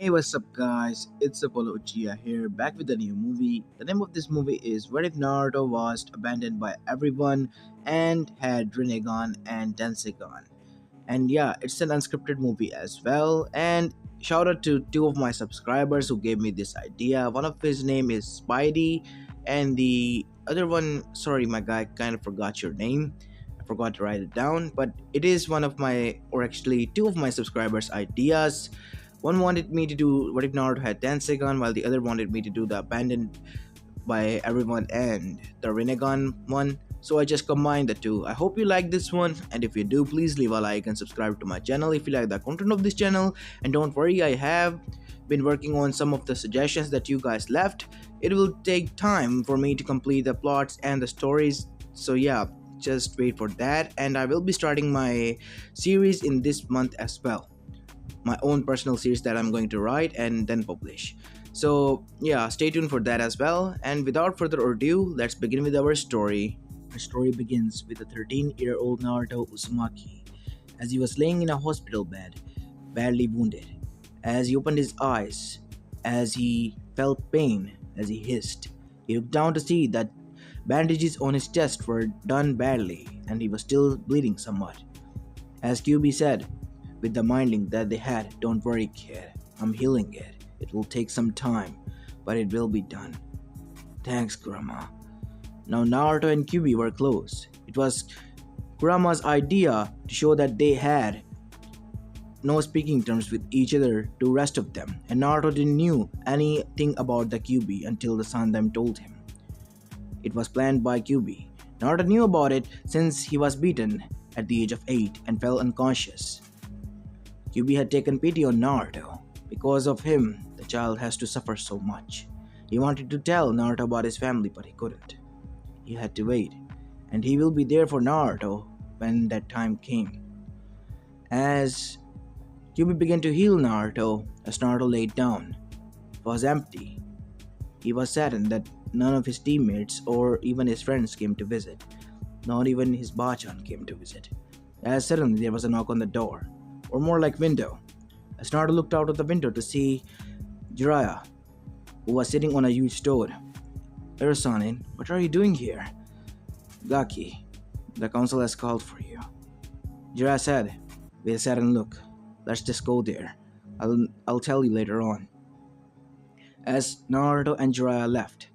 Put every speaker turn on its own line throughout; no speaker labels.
Hey, what's up, guys? It's Apollo Uchiha here, back with a new movie. The name of this movie is What If Naruto Was Abandoned by Everyone and Had rinnegan and tenseigan. And yeah, it's an unscripted movie as well. And shout out to two of my subscribers who gave me this idea. One of his name is Spidey, and the other one, sorry, my guy, kind of forgot your name. I forgot to write it down, but it is one of my, or actually two of my subscribers' ideas. One wanted me to do What If Naruto Had tenseigan, while the other wanted me to do the Abandoned by Everyone and the rinnegan one. So I just combined the two. I hope you like this one, and if you do, please leave a like and subscribe to my channel if you like the content of this channel. And don't worry, I have been working on some of the suggestions that you guys left. It will take time for me to complete the plots and the stories, so yeah, just wait for that. And I will be starting my series in this month as well, my own personal series that I'm going to write and then publish. So, yeah, stay tuned for that as well. And without further ado, let's begin with our story. Our story begins with a 13-year-old Naruto Uzumaki as he was laying in a hospital bed, badly wounded. As he opened his eyes, as he felt pain, as he hissed, he looked down to see that bandages on his chest were done badly and he was still bleeding somewhat. As QB said, with the minding that they had, "Don't worry, kid. I'm healing it. It will take some time, but it will be done." "Thanks, Kurama." Now Naruto and Kyuubi were close. It was Kurama's idea to show that they had no speaking terms with each other to rest of them, and Naruto didn't knew anything about the Kyuubi until the Sandem told him. It was planned by Kyuubi. Naruto knew about it since he was beaten at the age of 8 and fell unconscious. Kyuubi had taken pity on Naruto. Because of him, the child has to suffer so much. He wanted to tell Naruto about his family, but he couldn't. He had to wait, and he will be there for Naruto when that time came. As Kyuubi began to heal Naruto, as Naruto laid down, it was empty. He was saddened that none of his teammates or even his friends came to visit. Not even his Bachan came to visit. As suddenly there was a knock on the door, or more like window. As Naruto looked out of the window to see Jiraiya, who was sitting on a huge stone. "Urasanin, what are you doing here?" "Gaki, the council has called for you," Jiraiya said with a saddened look. "Let's just go there. I'll tell you later on." As Naruto and Jiraiya left,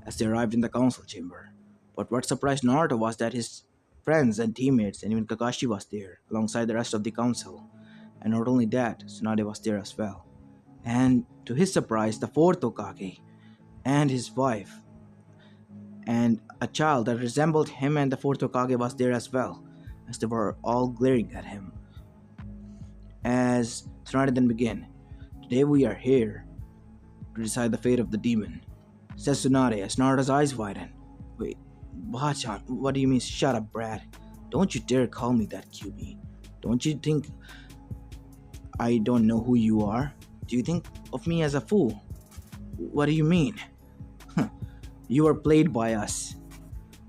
as they arrived in the council chamber. But what surprised Naruto was that his friends and teammates and even Kakashi was there alongside the rest of the council. And not only that, Tsunade was there as well. And to his surprise, the fourth Hokage and his wife and a child that resembled him and the fourth Hokage was there as well, as they were all glaring at him. As Tsunade then began, "Today we are here to decide the fate of the demon," says Tsunade as Naruto's eyes widen. "Wait, Bachan, what do you mean? Shut up, Brad. Don't you dare call me that, QB. Don't you think I don't know who you are? Do you think of me as a fool? What do you mean? You were played by us.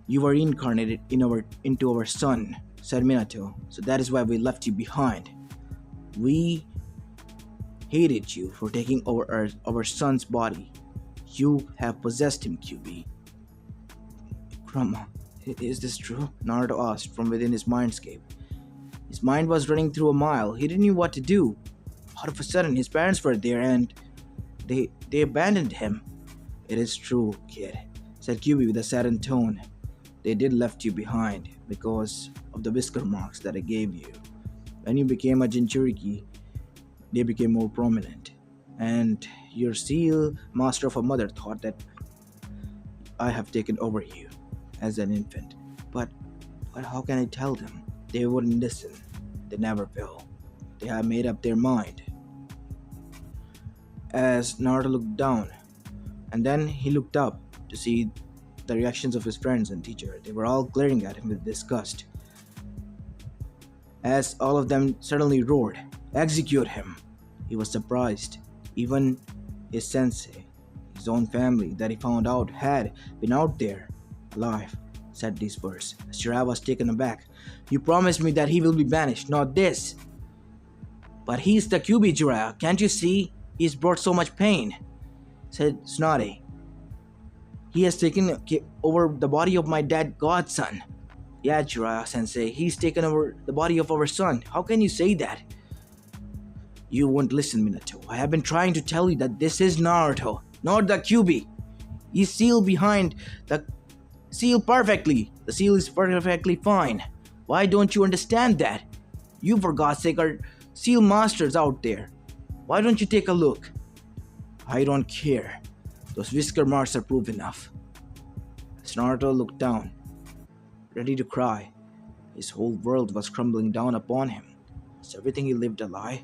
You were incarnated into our son," said Minato. "So that is why we left you behind. We hated you for taking over our son's body. You have possessed him, QB." "Kurama, is this true?" Naruto asked from within his mindscape. His mind was running through a mile. He didn't know what to do. All of a sudden, his parents were there and they abandoned him. "It is true, kid," said Kyuubi with a saddened tone. "They did left you behind because of the whisker marks that I gave you. When you became a Jinchuriki, they became more prominent. And your seal master of a mother thought that I have taken over you as an infant. But how can I tell them? They wouldn't listen. They never will. They have made up their mind." As Naruto looked down, and then he looked up to see the reactions of his friends and teacher. They were all glaring at him with disgust. As all of them suddenly roared, "Execute him!" He was surprised. Even his sensei, his own family that he found out had been out there, alive, said these words. As Jiraiya was taken aback. "You promised me that he will be banished, not this." "But he's the QB, Jiraiya, can't you see?" He's brought so much pain, said Tsunade. He has taken over the body of my dead godson. Yeah, Jiraiya sensei, he's taken over the body of our son. How can you say that? You won't listen, Minato. I have been trying to tell you that this is Naruto, not the Kyuubi. He's sealed behind the seal perfectly. The seal is perfectly fine. Why don't you understand that? You, for God's sake, are seal masters out there. Why don't you take a look? I don't care. Those whisker marks are proof enough. As Naruto looked down, ready to cry, his whole world was crumbling down upon him. Is everything he lived a lie?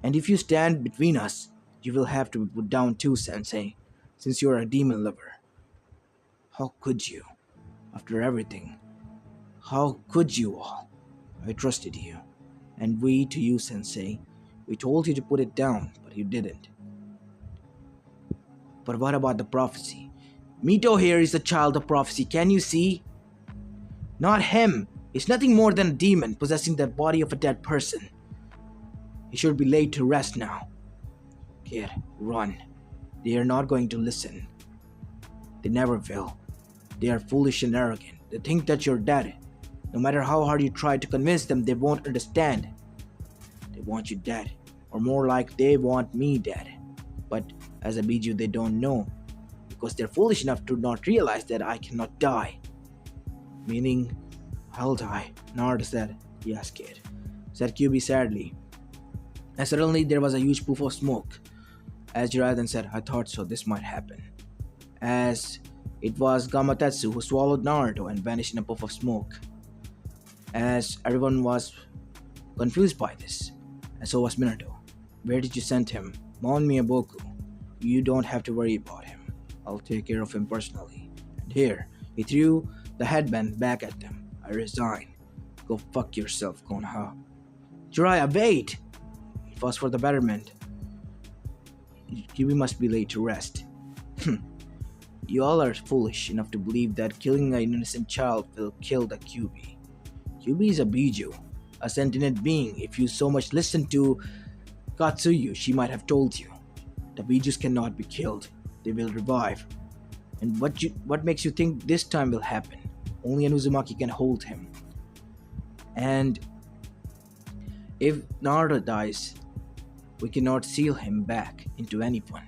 And if you stand between us, you will have to be put down too, Sensei, since you are a demon lover. How could you? After everything, how could you all? I trusted you. And we to you, Sensei. We told you to put it down, but you didn't. But what about the prophecy? Mito here is a child of prophecy, can you see? Not him. He's nothing more than a demon possessing the body of a dead person. He should be laid to rest now. Kid, run. They are not going to listen. They never will. They are foolish and arrogant. They think that you're dead. No matter how hard you try to convince them, they won't understand. They want you dead. Or more like they want me dead. But as a Biju, they don't know. Because they're foolish enough to not realize that I cannot die. Meaning, I'll die. Naruto said. Yes, kid. Said Kyuubi sadly. And suddenly there was a huge puff of smoke. As Jiraiya then said, I thought so, this might happen. As it was Gamatetsu who swallowed Naruto and vanished in a puff of smoke. As everyone was confused by this. And so was Minato. Where did you send him? Mon Miyaboku. You don't have to worry about him. I'll take care of him personally. And here, he threw the headband back at them. I resign. Go fuck yourself, Konoha. Jiraiya, wait! It was for the betterment. Kyuubi must be laid to rest. You all are foolish enough to believe that killing an innocent child will kill the Kyuubi. Kyuubi is a Biju, a sentient being. If you so much listened to Katsuyu, she might have told you. The Bijus cannot be killed. They will revive. And what makes you think this time will happen? Only an Uzumaki can hold him. And if Naruto dies, we cannot seal him back into anyone.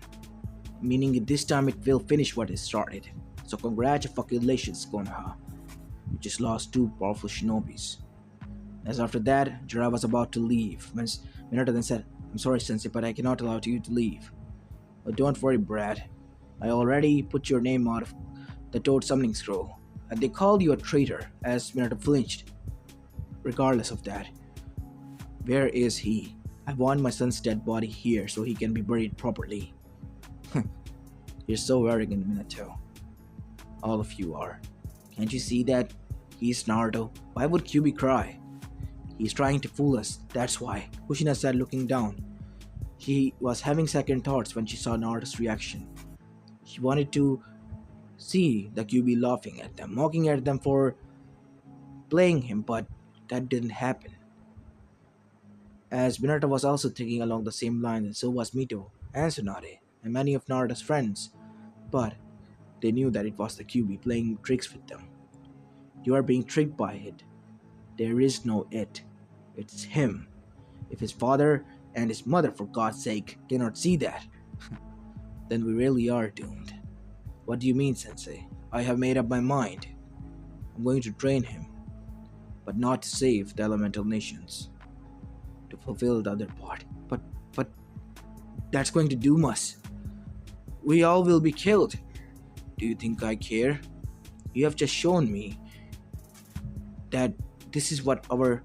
Meaning this time it will finish what it started. So congratulations, Konoha. You just lost two powerful shinobis. As after that, Jiraiya was about to leave when Minato then said, I'm sorry, Sensei, but I cannot allow you to leave. But don't worry, Brad. I already put your name out of the Toad Summoning Scroll. And they called you a traitor, as Minato flinched. Regardless of that, where is he? I want my son's dead body here so he can be buried properly. You're so arrogant, Minato. All of you are. Can't you see that? He's Naruto. Why would Kyuubi cry? He's trying to fool us, that's why. Kushina said, looking down. She was having second thoughts when she saw Naruto's reaction. She wanted to see the Kyuubi laughing at them, mocking at them for playing him, but that didn't happen. As Minato was also thinking along the same lines, and so was Mito and Tsunade and many of Naruto's friends, but they knew that it was the Kyuubi playing tricks with them. You are being tricked by it. There is no it. It's him. If his father and his mother, for God's sake, cannot see that, then we really are doomed. What do you mean, Sensei? I have made up my mind. I'm going to train him, but not to save the elemental nations. To fulfill the other part. But that's going to doom us. We all will be killed. Do you think I care? You have just shown me that this is what our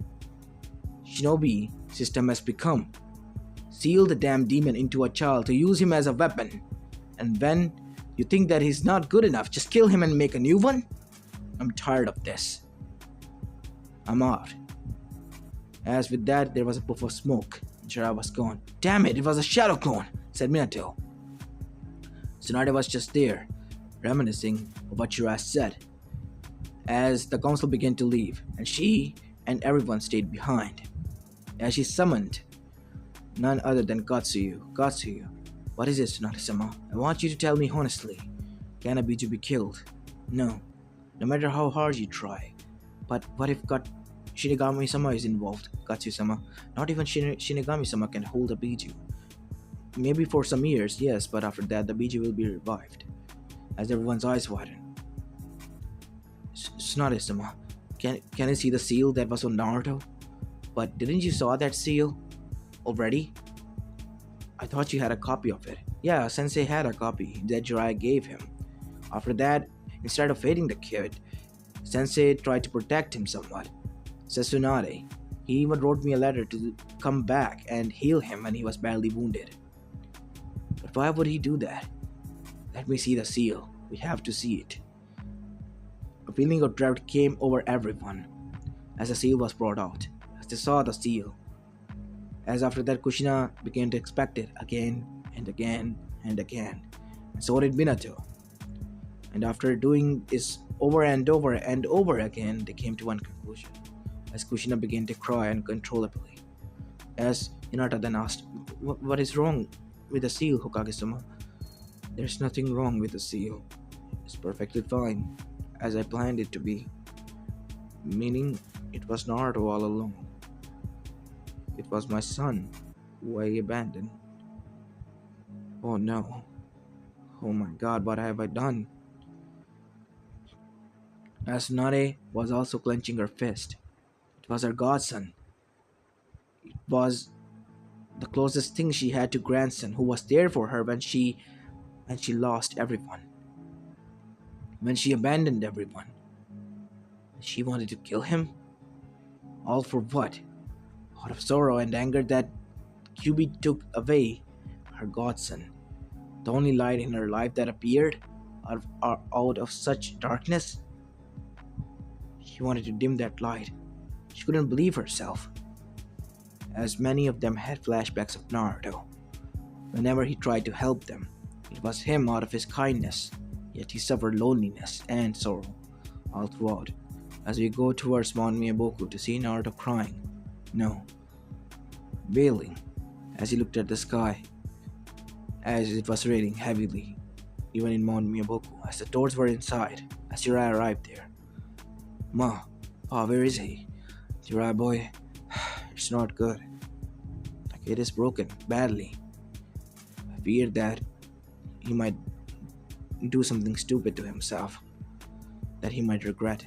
shinobi system has become. Seal the damn demon into a child to use him as a weapon. And when you think that he's not good enough, just kill him and make a new one? I'm tired of this. I'm out. As with that, there was a puff of smoke. Jiraiya was gone. Damn it was a shadow clone, said Minato. Tsunade was just there, reminiscing of what Jiraiya said. As the council began to leave, and she and everyone stayed behind. As she summoned None other than Katsuyu. Katsuyu, what is this, Narisama? I want you to tell me honestly. Can a Biju be killed? No, no matter how hard you try. But what if Shinigami-sama is involved, Katsuyu-sama? Not even Shinigami-sama can hold a Biju. Maybe for some years, yes, but after that the Biju will be revived. As everyone's eyes widen. Tsunade-sama, can you see the seal that was on Naruto? But didn't you saw that seal already? I thought you had a copy of it. Yeah, Sensei had a copy that Jiraiya gave him. After that, instead of hating the kid, Sensei tried to protect him somewhat. Says Tsunade. He even wrote me a letter to come back and heal him when he was badly wounded. But why would he do that? Let me see the seal. We have to see it. A feeling of dread came over everyone as the seal was brought out, as they saw the seal. As after that, Kushina began to expect it again and again and again. And so did Minato. And after doing this over and over and over again, they came to one conclusion. As Kushina began to cry uncontrollably. As Hinata then asked, What is wrong with the seal, Hokage-sama? There's nothing wrong with the seal. It's perfectly fine, as I planned it to be. Meaning, it was Naruto all along. It was my son, who I abandoned. Oh no. Oh my god, what have I done? As Nare was also clenching her fist. It was her godson. It was the closest thing she had to grandson, who was there for her when she lost everyone. When she abandoned everyone. She wanted to kill him? All for what? Out of sorrow and anger that Kyubi took away her godson. The only light in her life that appeared out of such darkness. She wanted to dim that light. She couldn't believe herself. As many of them had flashbacks of Naruto. Whenever he tried to help them, it was him out of his kindness, yet he suffered loneliness and sorrow all throughout. As we go towards Mount Miyaboku to see Naruto crying, no, wailing, as he looked at the sky, as it was raining heavily, even in Mount Miyaboku, as the doors were inside, as Jiraiya arrived there. Ma, where is he? Jiraiya boy, it's not good. The kid is broken, badly. I fear that he might do something stupid to himself, that he might regret.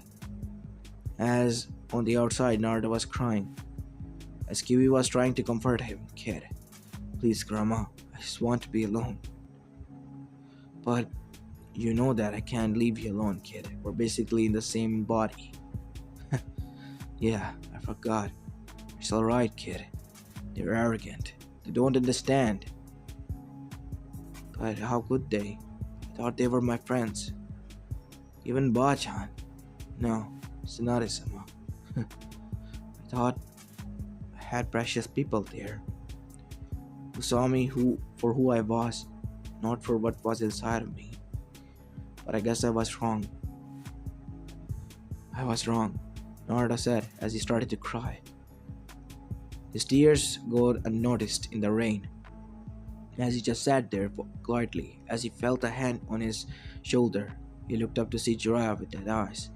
As on the outside, Naruto was crying, as Kiwi was trying to comfort him. Kid, please grandma, I just want to be alone. But you know that I can't leave you alone, kid. We're basically in the same body. Yeah, I forgot. It's alright, kid. They're arrogant. They don't understand. But how could they? I thought they were my friends. Even Bachan. No, Tsunade-sama. I thought I had precious people there. Who saw me for who I was, not for what was inside of me. But I guess I was wrong. I was wrong, Naruto said as he started to cry. His tears go unnoticed in the rain, as he just sat there quietly. As he felt a hand on his shoulder, he looked up to see Jiraiya with dead eyes.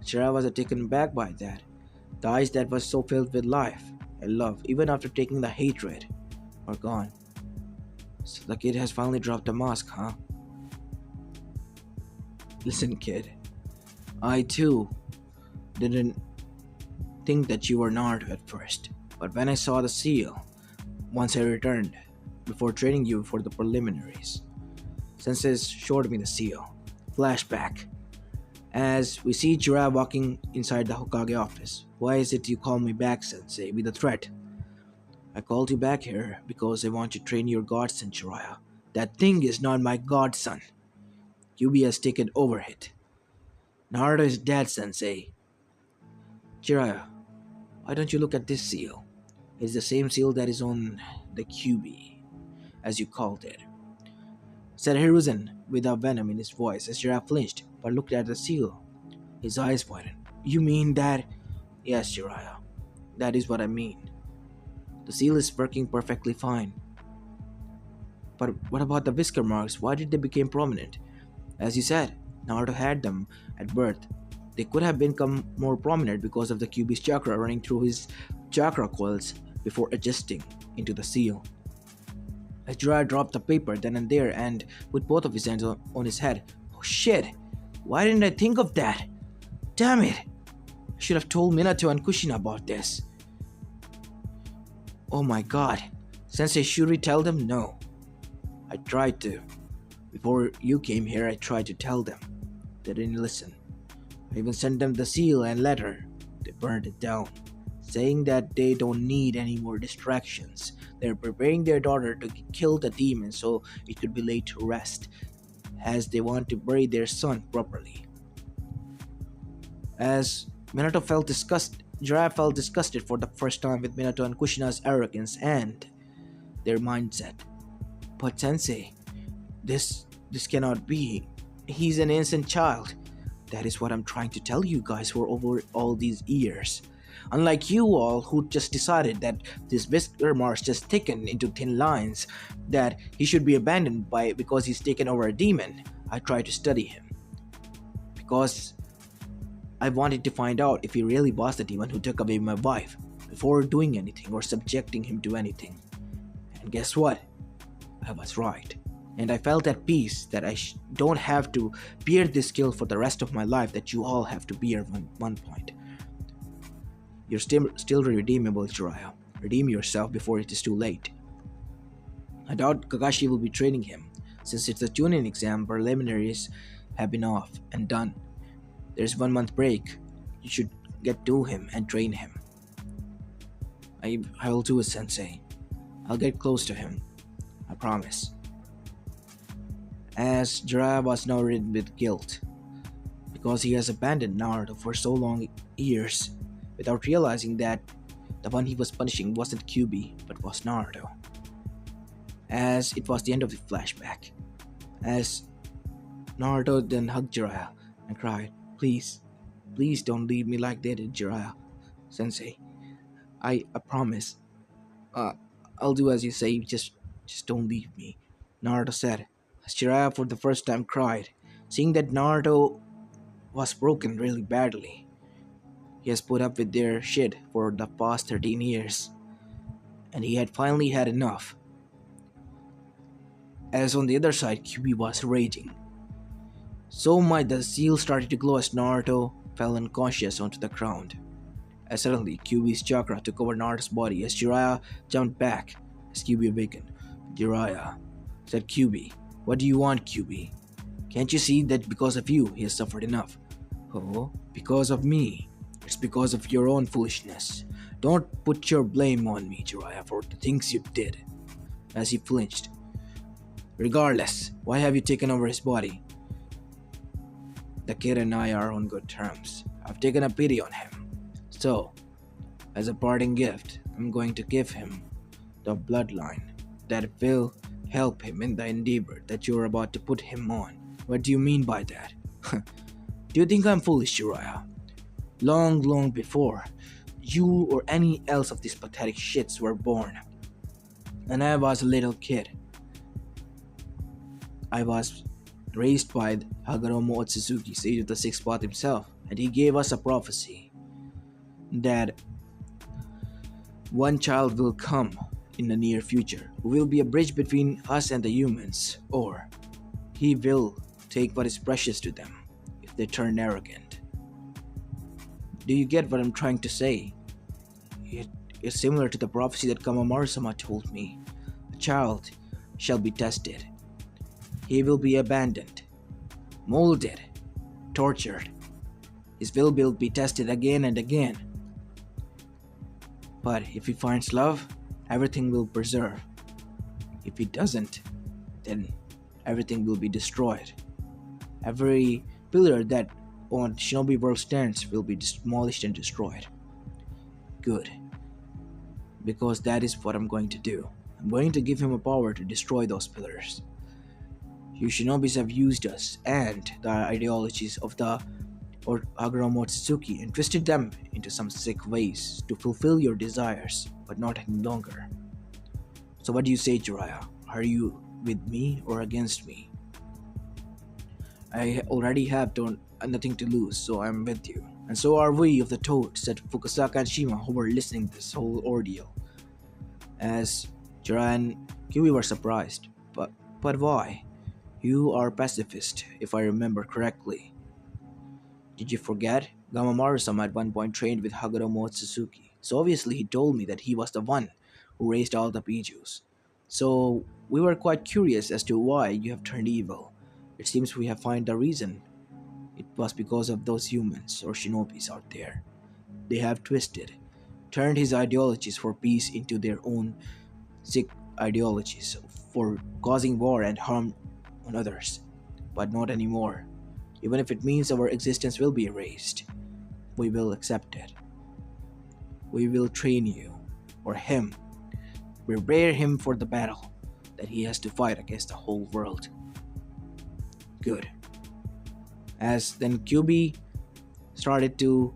Jiraiya was taken back by that. The eyes that was so filled with life and love, even after taking the hatred, are gone. So the kid has finally dropped the mask, huh? Listen, kid. I too didn't think that you were Naruto at first. But when I saw the seal, once I returned, before training you for the preliminaries, Sensei showed me the seal. Flashback. As we see Jiraiya walking inside the Hokage office. Why is it you call me back, Sensei, with a threat? I called you back here because I want to train your godson, Jiraiya. That thing is not my godson. Yubi has taken over it. Naruto is dead, Sensei. Jiraiya, why don't you look at this seal? It's the same seal that is on the QB, as you called it. Said Hiruzen without venom in his voice as Jiraiya flinched but looked at the seal. His eyes widened. You mean that? Yes, Jiraiya. That is what I mean. The seal is working perfectly fine. But what about the whisker marks? Why did they become prominent? As you said, Naruto had them at birth. They could have become more prominent because of the Kyuubi's chakra running through his chakra coils before adjusting into the seal. As Jiraiya dropped the paper then and there and put both of his hands on his head. Oh shit! Why didn't I think of that? Damn it! I should have told Minato and Kushina about this. Oh my god. Sensei, should we tell them? No. I tried to. Before you came here, I tried to tell them. They didn't listen. I even sent them the seal and letter. They burned it down, saying that they don't need any more distractions. They're preparing their daughter to kill the demon so it could be laid to rest, as they want to bury their son properly. As Minato felt disgusted, Jiraiya felt disgusted for the first time with Minato and Kushina's arrogance and their mindset. But Sensei, this cannot be. He's an innocent child. That is what I'm trying to tell you guys for over all these years. Unlike you all who just decided that this whisker marks just thickened into thin lines, that he should be abandoned because he's taken over a demon, I tried to study him. Because I wanted to find out if he really was the demon who took away my wife, before doing anything or subjecting him to anything. And guess what? I was right. And I felt at peace that I don't have to bear this guilt for the rest of my life that you all have to bear at one point. You're still redeemable, Jiraiya. Redeem yourself before it is too late. I doubt Kakashi will be training him. Since it's a Chunin exam, preliminaries have been off and done. There's 1 month break. You should get to him and train him. I will do it, Sensei. I'll get close to him. I promise. As Jiraiya was now ridden with guilt, because he has abandoned Naruto for so long years, without realizing that the one he was punishing wasn't Kyuubi, but was Naruto. As it was the end of the flashback, as Naruto then hugged Jiraiya and cried, Please don't leave me like they did, Jiraiya. Sensei, I promise. I'll do as you say, just don't leave me. Naruto said, as Jiraiya for the first time cried, seeing that Naruto was broken really badly. He has put up with their shit for the past 13 years, and he had finally had enough. As on the other side, Kyuubi was raging. So might the seal started to glow as Naruto fell unconscious onto the ground. As suddenly, Kyuubi's chakra took over Naruto's body as Jiraiya jumped back as Kyuubi awakened. Jiraiya, said Kyuubi, what do you want, Kyuubi? Can't you see that because of you, he has suffered enough? Oh, because of me. It's because of your own foolishness. Don't put your blame on me, Jiraiya, for the things you did. As he flinched. Regardless, why have you taken over his body? The kid and I are on good terms. I've taken a pity on him. So, as a parting gift, I'm going to give him the bloodline that will help him in the endeavor that you're about to put him on. What do you mean by that? Do you think I'm foolish, Jiraiya? Long before you or any else of these pathetic shits were born, and I was a little kid, I was raised by Hagoromo Otsutsuki, sage of the sixth path himself, and he gave us a prophecy that one child will come in the near future who will be a bridge between us and the humans, or he will take what is precious to them if they turn arrogant. Do you get what I'm trying to say? It is similar to the prophecy that Kamamaru-sama told me. A child shall be tested. He will be abandoned, molded, tortured. His will be tested again and again. But if he finds love, everything will preserve. If he doesn't, then everything will be destroyed. Every pillar that on Shinobi World stands will be demolished and destroyed. Good. Because that is what I'm going to do. I'm going to give him a power to destroy those pillars. You Shinobis have used us and the ideologies of the or Haguro Mochizuki and twisted them into some sick ways to fulfill your desires, but not any longer. So what do you say, Jiraiya? Are you with me or against me? I already have nothing to lose, so I'm with you. And so are we of the Toad, said Fukusaka and Shima, who were listening to this whole ordeal. As Jiraiya and Kiwi were surprised. But why? You are pacifist, if I remember correctly. Did you forget? Gamamaru-sama at one point trained with Haguro Mochizuki. So obviously he told me that he was the one who raised all the Bijus. So we were quite curious as to why you have turned evil. It seems we have found the reason. It was because of those humans or shinobis out there. They have turned his ideologies for peace into their own sick ideologies for causing war and harm on others. But not anymore. Even if it means our existence will be erased, we will accept it. We will train you, or him, prepare him for the battle that he has to fight against the whole world. Good. As then QB started to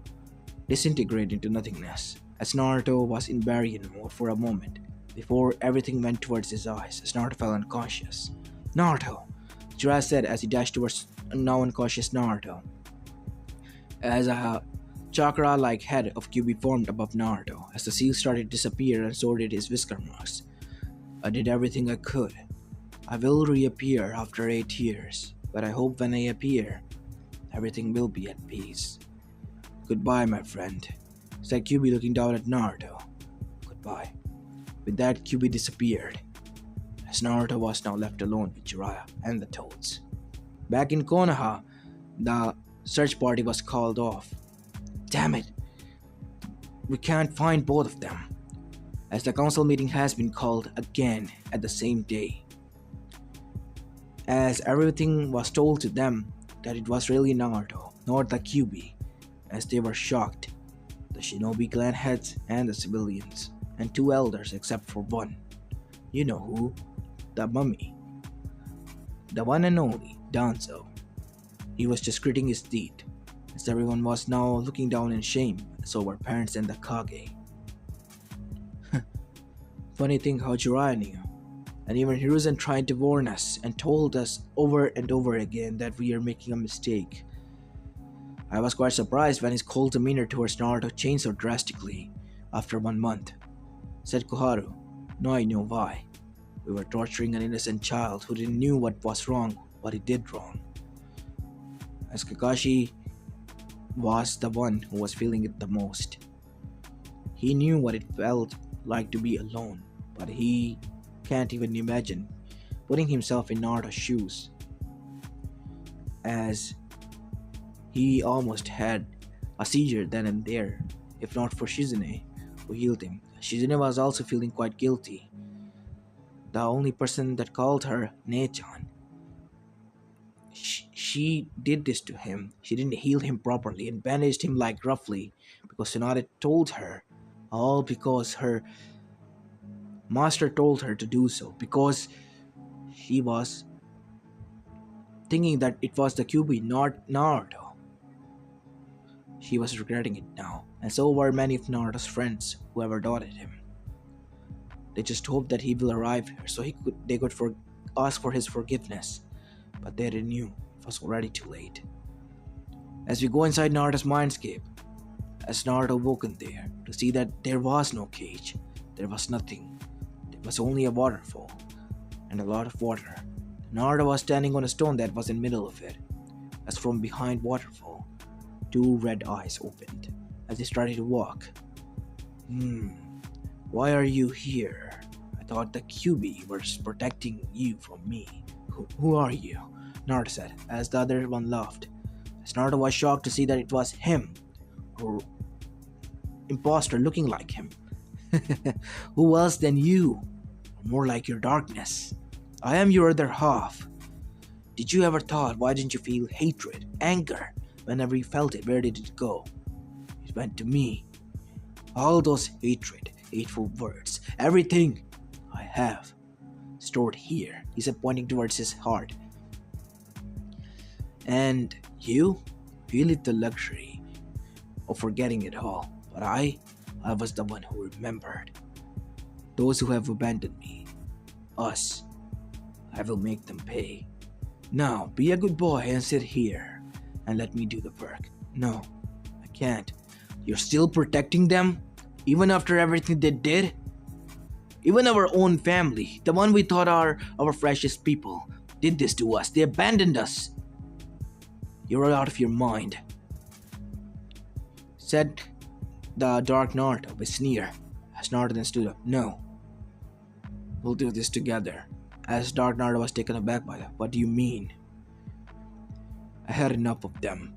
disintegrate into nothingness, as Naruto was in barrier mode for a moment, before everything went towards his eyes, as Naruto fell unconscious. Naruto! Jiraiya said as he dashed towards now unconscious Naruto. As a chakra-like head of QB formed above Naruto, as the seal started to disappear and so did his whisker marks. I did everything I could. I will reappear after 8 years, but I hope when I appear, everything will be at peace. Goodbye, my friend, said QB looking down at Naruto. Goodbye. With that, QB disappeared, as Naruto was now left alone with Jiraiya and the Toads. Back in Konoha, the search party was called off. Damn it! We can't find both of them, as the council meeting has been called again at the same day. As everything was told to them that it was really Naruto, not the QB, as they were shocked. The shinobi clan heads and the civilians, and 2 elders except for one. You know who? The mummy. The one and only Danzo. He was just gritting his teeth, as everyone was now looking down in shame, so were parents and the Kage. Funny thing how Jiraiya knew, and even Hiruzen tried to warn us and told us over and over again that we are making a mistake. I was quite surprised when his cold demeanor towards Naruto changed so drastically after 1 month. Said Koharu, "Now I know why. We were torturing an innocent child who didn't know what was wrong, what he did wrong." As Kakashi was the one who was feeling it the most. He knew what it felt like to be alone, but he can't even imagine putting himself in Naruto's shoes, as he almost had a seizure then and there, if not for Shizune, who healed him. Shizune was also feeling quite guilty. The only person that called her Ne-chan. She did this to him. She didn't heal him properly and bandaged him like roughly because Tsunade told her, all because her master told her to do so, because she was thinking that it was the QB, not Naruto. She was regretting it now, and so were many of Naruto's friends who ever doubted him. They just hoped that he will arrive here so they could ask for his forgiveness, but they knew it was already too late. As we go inside Naruto's mindscape, as Naruto woke in there to see that there was no cage, there was nothing, there was only a waterfall and a lot of water. Naruto was standing on a stone that was in the middle of it, as from behind waterfall, 2 red eyes opened as he started to walk. Why are you here? I thought the QB was protecting you from me. Who are you? Naruto said, as the other one laughed. As Naruto was shocked to see that it was him, or imposter looking like him. Who else than you? More like your darkness. I am your other half. Did you ever thought, why didn't you feel hatred, anger? Whenever you felt it, where did it go? It went to me. All those hatred, hateful words, everything I have stored here, he said, pointing towards his heart. And you? feel it the luxury of forgetting it all. But I was the one who remembered. Those who have abandoned me, us, I will make them pay. Now, be a good boy and sit here and let me do the work. No, I can't. You're still protecting them? Even after everything they did? Even our own family, the one we thought are our freshest people, did this to us. They abandoned us. You're out of your mind, said the Dark Naruto with sneer, as Naruto then stood up. No, we'll do this together. As Dark Naruto was taken aback by that. What do you mean? I had enough of them.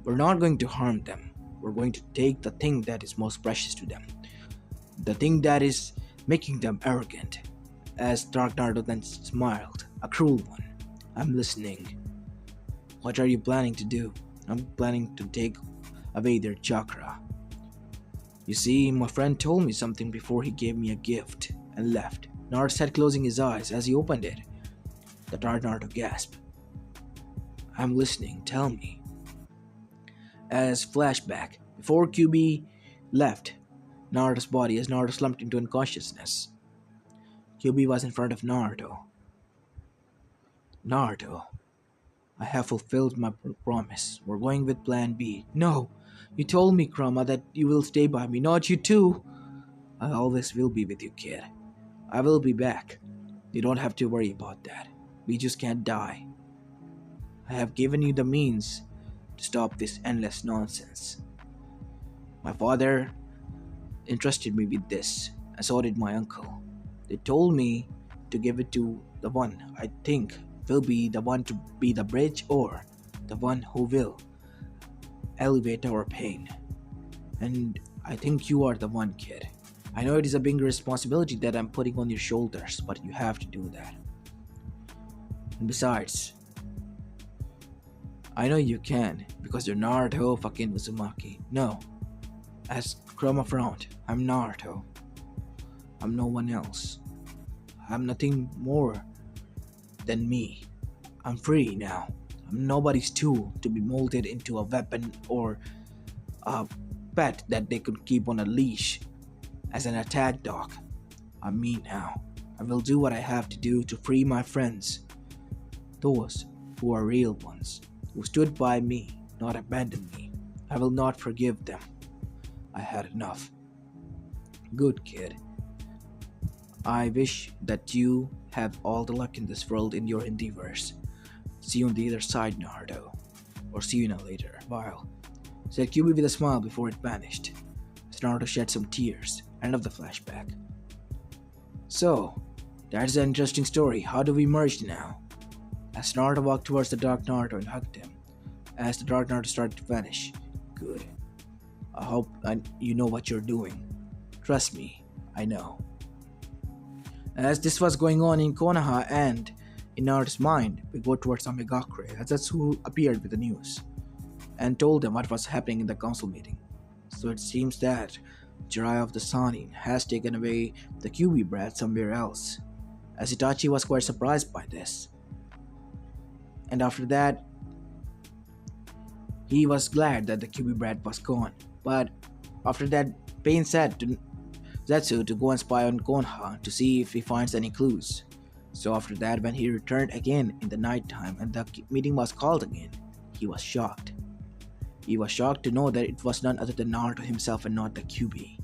We're not going to harm them. We're going to take the thing that is most precious to them. The thing that is making them arrogant. As Dark Naruto then smiled, a cruel one. I'm listening. What are you planning to do? I'm planning to take away their chakra. You see, my friend told me something before he gave me a gift and left. Naruto said, closing his eyes as he opened it. The Dark Naruto gasped. I'm listening, tell me. As flashback, before QB left Naruto's body as Naruto slumped into unconsciousness, QB was in front of Naruto. Naruto, I have fulfilled my promise. We're going with plan B. No, you told me, Kurama, that you will stay by me. Not you too. I always will be with you, kid. I will be back. You don't have to worry about that. We just can't die. I have given you the means to stop this endless nonsense. My father entrusted me with this, and so did my uncle. They told me to give it to the one I think will be the one to be the bridge, or the one who will elevate our pain. And I think you are the one, kid. I know it is a big responsibility that I'm putting on your shoulders, but you have to do that. And besides, I know you can, because you're Naruto fucking Uzumaki. No. As Kurama frowned, I'm Naruto. I'm no one else. I'm nothing more than me. I'm free now. I'm nobody's tool to be molded into a weapon or a pet that they could keep on a leash as an attack dog. I'm me now. I will do what I have to do to free my friends. Those who are real ones, who stood by me, not abandoned me. I will not forgive them. I had enough. Good kid. I wish that you have all the luck in this world in your endeavors. See you on the other side, Naruto. Or see you in a later while, said QB with a smile before it vanished, as Naruto shed some tears. End of the flashback. So, that's an interesting story. How do we merge now? As Naruto walked towards the Dark Naruto and hugged him, as the Dark Naruto started to vanish. Good. I hope you know what you're doing. Trust me, I know. As this was going on in Konoha and in Naruto's mind, we go towards Amegakure, as that's who appeared with the news and told them what was happening in the council meeting. So it seems that Jiraiya of the Sanin has taken away the QB brat somewhere else, as Itachi was quite surprised by this. And after that, he was glad that the QB brat was gone. But after that, Pain said to Zetsu to go and spy on Konoha to see if he finds any clues. So after that, when he returned again in the night time and the meeting was called again, he was shocked. He was shocked to know that it was none other than Naruto himself and not the QB.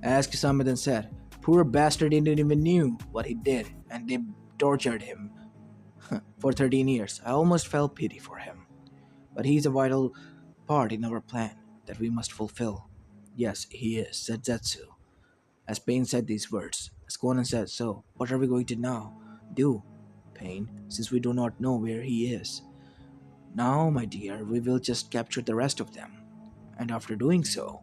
As Kisame then said, poor bastard didn't even knew what he did, and they tortured him for 13 years. I almost felt pity for him. But he's a vital part in our plan that we must fulfill. Yes, he is, said Zetsu. As Pain said these words, as Conan said, so what are we going to now do, Pain, since we do not know where he is? Now, my dear, we will just capture the rest of them. And after doing so,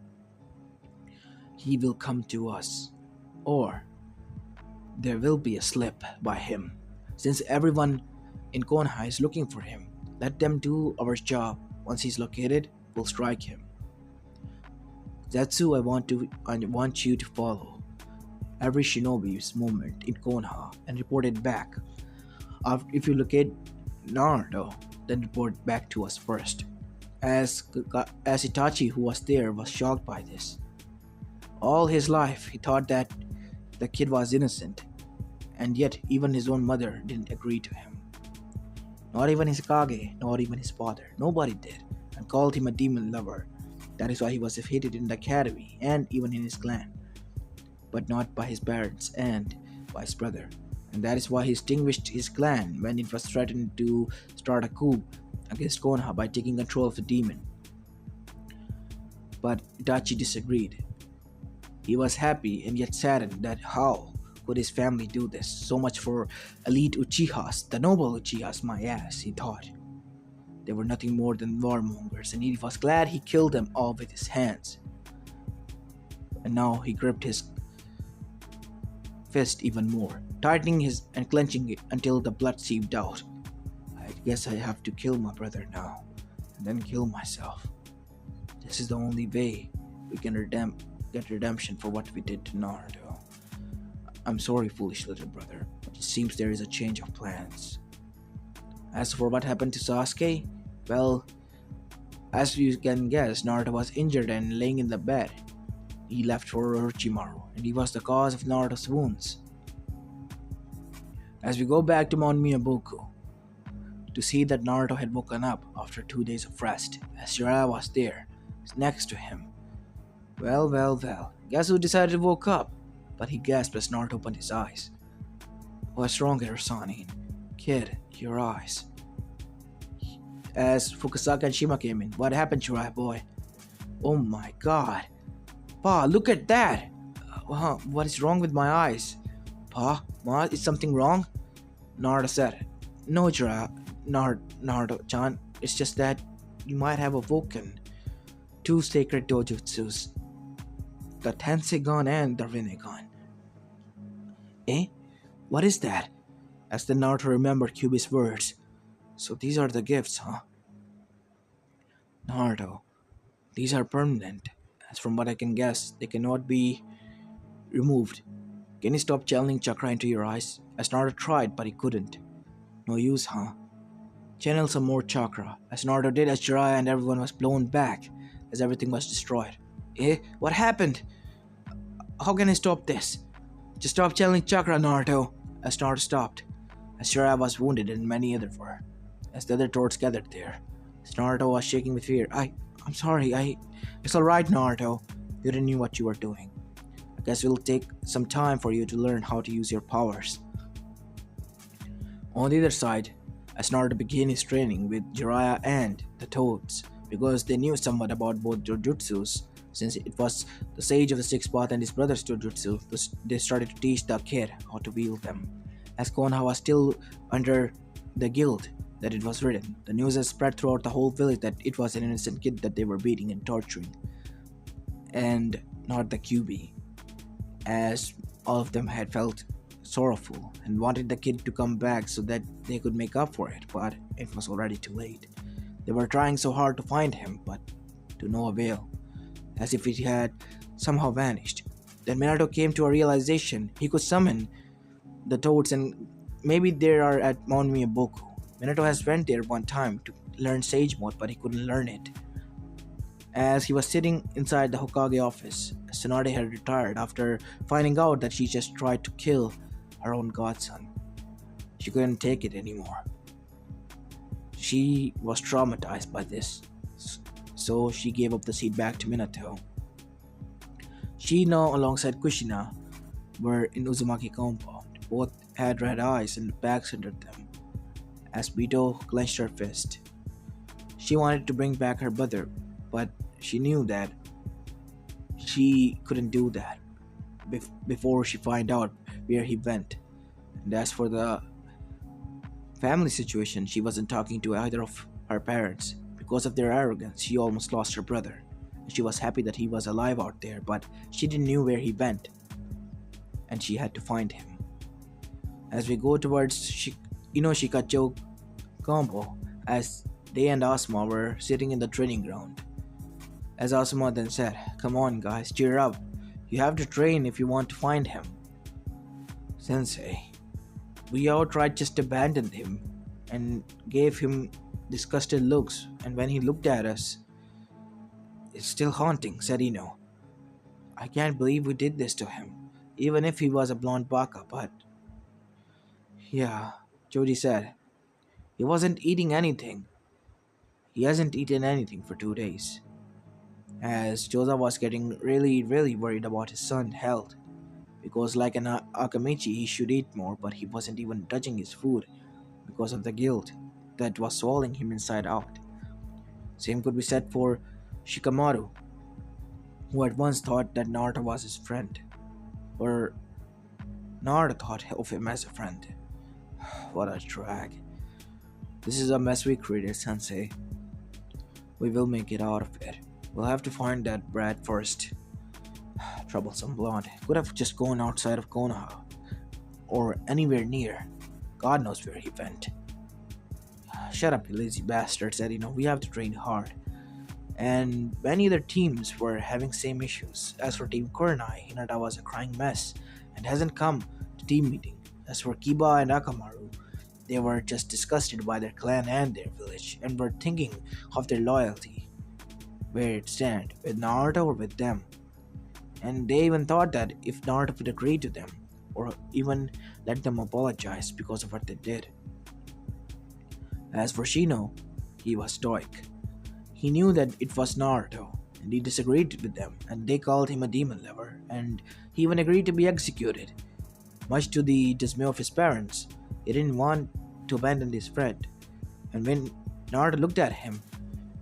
he will come to us. Or there will be a slip by him. Since everyone in Konoha is looking for him, let them do our job. Once he's located, we'll strike him. Zetsu, I want you to follow every shinobi's movement in Konoha and report it back. If you locate Naruto, then report back to us first. As Itachi, who was there, was shocked by this. All his life, he thought that the kid was innocent, and yet even his own mother didn't agree to him. Not even his Kage, not even his father. Nobody did, and called him a demon lover. That is why he was hated in the academy and even in his clan, but not by his parents and by his brother. And that is why he extinguished his clan when it was threatened to start a coup against Konoha by taking control of the demon. But Itachi disagreed. He was happy and yet saddened that how could his family do this? So much for elite Uchihas, the noble Uchihas, my ass, he thought. They were nothing more than warmongers, and he was glad he killed them all with his hands. And now he gripped his fist even more, tightening his and clenching it until the blood seeped out. I guess I have to kill my brother now, and then kill myself. This is the only way we can get redemption for what we did to Naruto. I'm sorry, foolish little brother, but it seems there is a change of plans. As for what happened to Sasuke, well, as you can guess, Naruto was injured and laying in the bed. He left for Orochimaru, and he was the cause of Naruto's wounds. As we go back to Mount Miyabuku, to see that Naruto had woken up after 2 days of rest, as Jiraiya was there, next to him. Well, guess who decided to woke up? But he gasped as Naruto opened his eyes. What's wrong, Hirosanin? Kid, your eyes. As Fukusaka and Shima came in, what happened, Jiraiya boy? Oh my god. Pa, look at that! What is wrong with my eyes? Pa, Ma, is something wrong? Naruto said. No, Jiraiya, Naruto-chan, it's just that you might have awoken 2 sacred dojutsus, the tenseigan and the rinnegan. Eh? What is that? As the Naruto remembered Kyuubi's words. So these are the gifts, huh? Naruto, these are permanent. As from what I can guess, they cannot be removed. Can you stop channeling chakra into your eyes? As Naruto tried, but he couldn't. No use, huh? Channel some more chakra. As Naruto did, as Jiraiya and everyone was blown back, as everything was destroyed. Eh? What happened? How can I stop this? Just stop channeling chakra, Naruto. As Naruto stopped, as Jiraiya was wounded and many others were, as the other Torts gathered there. As Naruto was shaking with fear. I'm sorry, It's alright, Naruto. You didn't know what you were doing. I guess it'll take some time for you to learn how to use your powers. On the other side, as Naruto began his training with Jiraiya and the Toads, because they knew somewhat about both Jujutsus, since it was the Sage of the Sixth Path and his brother's Jujutsu, they started to teach the kid how to wield them. As Konoha was still under the guilt that it was written, the news had spread throughout the whole village that it was an innocent kid that they were beating and torturing, and not the Kyuubi, as all of them had felt sorrowful and wanted the kid to come back so that they could make up for it, but it was already too late. They were trying so hard to find him, but to no avail, as if it had somehow vanished. Then Minato came to a realization he could summon the Toads, and maybe they are at Mount Miyabuku. Minato has went there one time to learn Sage Mode, but he couldn't learn it. As he was sitting inside the Hokage office, Tsunade had retired after finding out that she just tried to kill her own godson. She couldn't take it anymore. She was traumatized by this, so she gave up the seat back to Minato. Shino alongside Kushina were in Uzumaki compound. Both had red eyes and backs under them. As Bito clenched her fist, she wanted to bring back her brother, but she knew that she couldn't do that before she find out where he went. And as for the family situation, she wasn't talking to either of her parents. Because of their arrogance, she almost lost her brother. She was happy that he was alive out there, but she didn't know where he went, and she had to find him. As we go towards Shikacho combo, as they and Asuma were sitting in the training ground. As Asuma then said, "Come on guys, cheer up. You have to train if you want to find him." "Sensei, we outright just abandoned him and gave him disgusted looks, and when he looked at us, "It's still haunting," said Ino. "I can't believe we did this to him, even if he was a blonde baka, but..." "Yeah," Jody said. "He wasn't eating anything. He hasn't eaten anything for 2 days." As Joza was getting really worried about his son's health, because like an Akamichi he should eat more, but he wasn't even touching his food because of the guilt that was swallowing him inside out. Same could be said for Shikamaru, who at once thought that Naruto was his friend, or Naruto thought of him as a friend. What a drag. This is a mess we created, Sensei. We will make it out of it. We'll have to find that brat first. Troublesome blonde. Could have just gone outside of Konoha, or anywhere near. God knows where he went. Shut up, you lazy bastard, said we have to train hard. And many other teams were having same issues. As for Team Kurenai, Hinata was a crying mess and hasn't come to team meeting. As for Kiba and Akamaru, they were just disgusted by their clan and their village and were thinking of their loyalty, where it stand, with Naruto or with them. And they even thought that if Naruto would agree to them, or even let them apologize because of what they did. As for Shino, he was stoic. He knew that it was Naruto, and he disagreed with them, and they called him a demon lover, and he even agreed to be executed. Much to the dismay of his parents, he didn't want to abandon his friend, and when Naruto looked at him,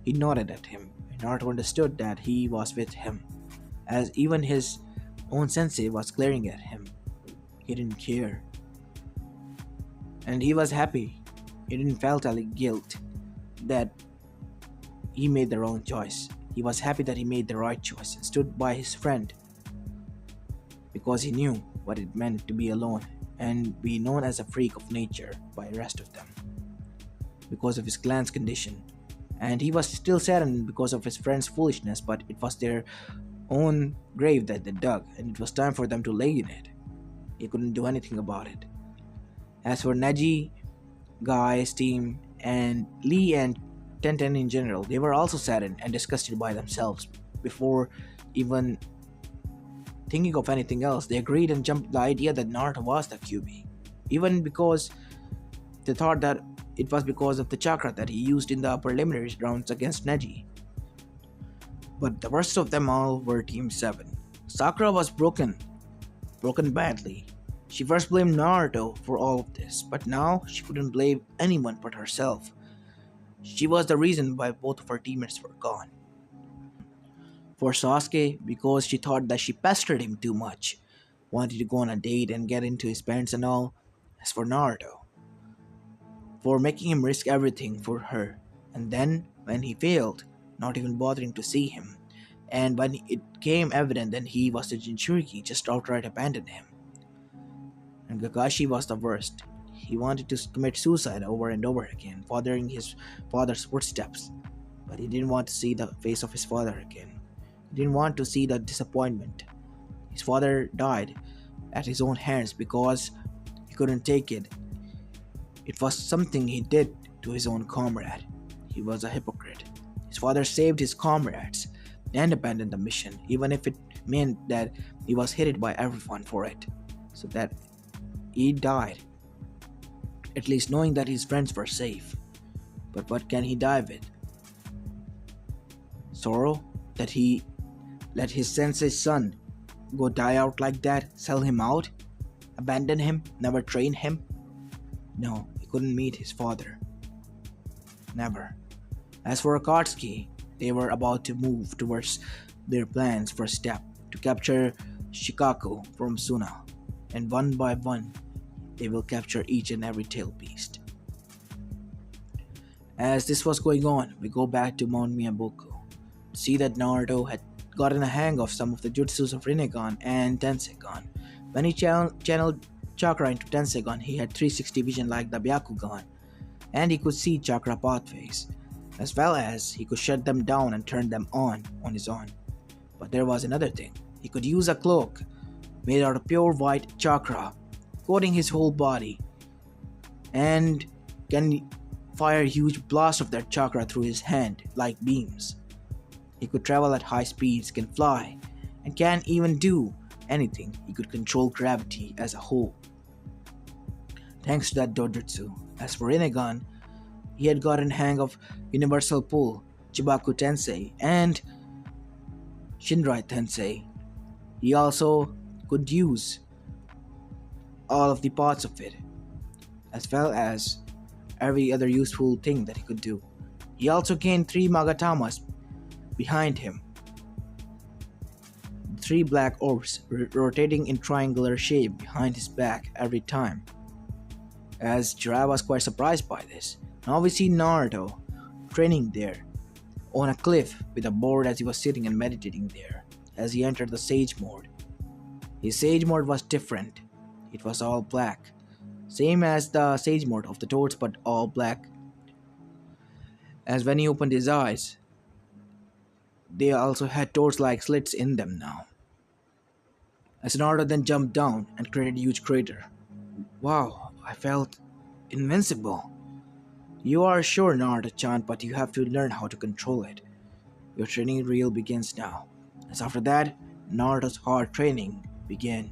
he nodded at him, and Naruto understood that he was with him, as even his own sensei was glaring at him. He didn't care. And he was happy. He didn't felt any guilt that he made the wrong choice. He was happy that he made the right choice and stood by his friend, because he knew what it meant to be alone and be known as a freak of nature by the rest of them because of his clan's condition. And he was still saddened because of his friend's foolishness, but it was their own grave that they dug, and it was time for them to lay in it. He couldn't do anything about it. As for Neji, Guy's team, and Lee and Tenten in general, they were also saddened and disgusted by themselves. Before even thinking of anything else, they agreed and jumped the idea that Naruto was the QB, even because they thought that it was because of the chakra that he used in the preliminary rounds against Neji. But the worst of them all were Team 7. Sakura was broken badly. She first blamed Naruto for all of this, but now she couldn't blame anyone but herself. She was the reason why both of her teammates were gone. For Sasuke, because she thought that she pestered him too much, wanted to go on a date and get into his pants and all. As for Naruto, for making him risk everything for her, and then when he failed, not even bothering to see him, and when it became evident that he was the Jinchuriki, just outright abandoned him. And Kakashi was the worst. He wanted to commit suicide over and over again, following his father's footsteps, but he didn't want to see the face of his father again. He didn't want to see the disappointment. His father died at his own hands because he couldn't take it. It was something he did to his own comrade. He was a hypocrite. His father saved his comrades and abandoned the mission, even if it meant that he was hated by everyone for it, so that he died, at least knowing that his friends were safe. But what can he die with? Sorrow that he let his sensei's son go die out like that, sell him out, abandon him, never train him? No, he couldn't meet his father. Never. As for Akatsuki, they were about to move towards their plan's first step, to capture Shikaku from Suna, and one by one, they will capture each and every tail beast. As this was going on, we go back to Mount Miyabuku to see that Naruto had gotten a hang of some of the jutsus of rinnegan and tenseigan. When he channeled chakra into tenseigan, he had 360 vision like the Byakugan, and he could see chakra pathways, as well as he could shut them down and turn them on his own. But there was another thing. He could use a cloak made out of pure white chakra, coating his whole body, and can fire huge blasts of their chakra through his hand like beams. He could travel at high speeds, can fly, and can't even do anything. He could control gravity as a whole, thanks to that dojutsu. As for rinnegan, he had gotten hang of universal pull, Chibaku Tensei, and Shinrai Tensei. He also could use all of the parts of it, as well as every other useful thing that he could do. He also gained 3 Magatamas behind him, 3 black orbs rotating in triangular shape behind his back every time. As Jiraiya was quite surprised by this. Now we see Naruto training there on a cliff with a board as he was sitting and meditating there as he entered the Sage mode. His Sage mode was different. It was all black, same as the Sage mode of the Toads, but all black. As when he opened his eyes, they also had Toads-like slits in them now. As Naruto then jumped down and created a huge crater. Wow, I felt invincible. You are sure, Naruto-chan, but you have to learn how to control it. Your training reel begins now. As after that, Naruto's hard training began.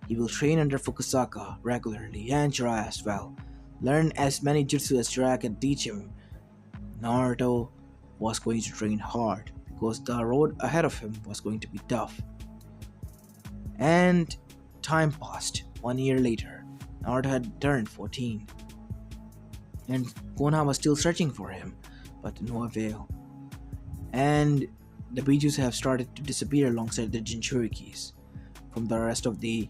He will train under Fukusaka regularly and Jiraiya as well. Learn as many jutsu as Jiraiya can teach him. Naruto was going to train hard because the road ahead of him was going to be tough. And time passed. 1 year later, Naruto had turned 14. And Konoha was still searching for him, but to no avail. And the Bijus have started to disappear alongside the Jinchurikis from the rest of the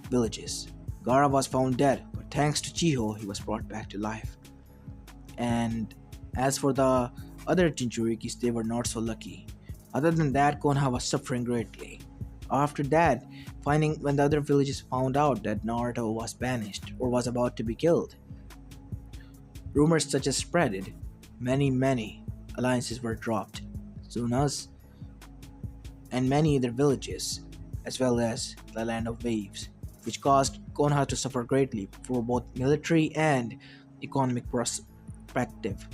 villages. Gaara was found dead, but thanks to Chiho, he was brought back to life. And as for the other Jinchurikis, they were not so lucky. Other than that, Konoha was suffering greatly. After that, when the other villages found out that Naruto was banished or was about to be killed, rumors such as spreaded. Many alliances were dropped. Zunas and many other villages, as well as the Land of Waves, which caused Konoha to suffer greatly for both military and economic perspective.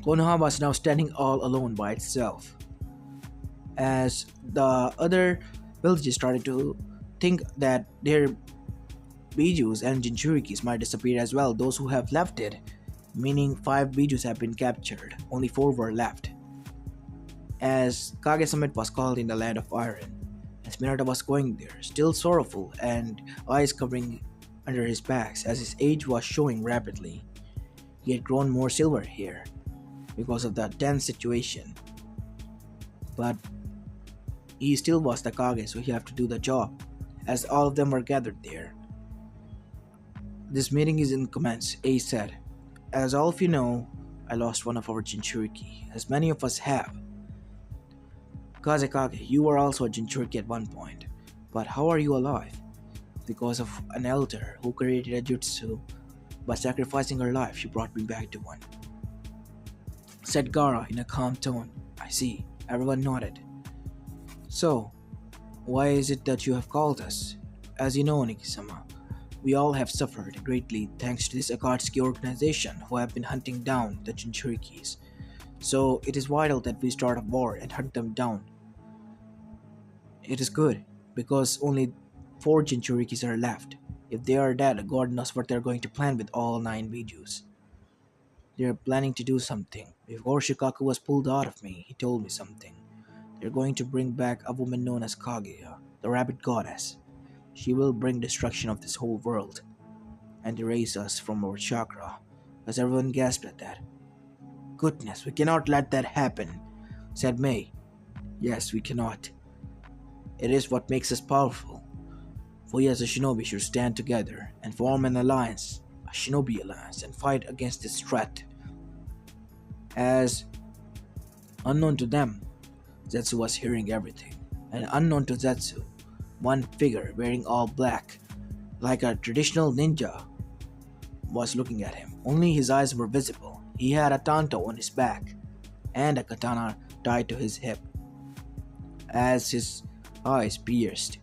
Konoha was now standing all alone by itself, as the other villages started to think that their Bijus and Jinchurikis might disappear as well. Those who have left it, meaning 5 Bijus have been captured, only 4 were left. As Kage Summit was called in the Land of Iron, as Minato was going there, still sorrowful and eyes covering under his bags as his age was showing rapidly. He had grown more silver hair because of the tense situation. But he still was the Kage, so he had to do the job, as all of them were gathered there. This meeting is in commence, Ace said. As all of you know, I lost one of our Jinchuriki, as many of us have. Kazekage, you were also a Jinchuriki at one point, but how are you alive? Because of an elder who created a jutsu. By sacrificing her life, she brought me back to one, said Gaara in a calm tone. I see. Everyone nodded. So, why is it that you have called us? As you know, Nikisama, we all have suffered greatly thanks to this Akatsuki organization who have been hunting down the Jinchurikis. So it is vital that we start a war and hunt them down. It is good, because only 4 Jinchurikis are left. If they are dead, God knows what they are going to plan with all 9 Bijus. They are planning to do something. Before Shikaku was pulled out of me, he told me something. They're going to bring back a woman known as Kaguya, the rabbit goddess. She will bring destruction of this whole world and erase us from our chakra, as everyone gasped at that. Goodness, we cannot let that happen, said May. Yes, we cannot. It is what makes us powerful. We as a shinobi should stand together and form an alliance, a shinobi alliance, and fight against this threat. As unknown to them, Zetsu was hearing everything, and unknown to Zetsu, one figure wearing all black, like a traditional ninja, was looking at him. Only his eyes were visible. He had a tanto on his back, and a katana tied to his hip. As his eyes pierced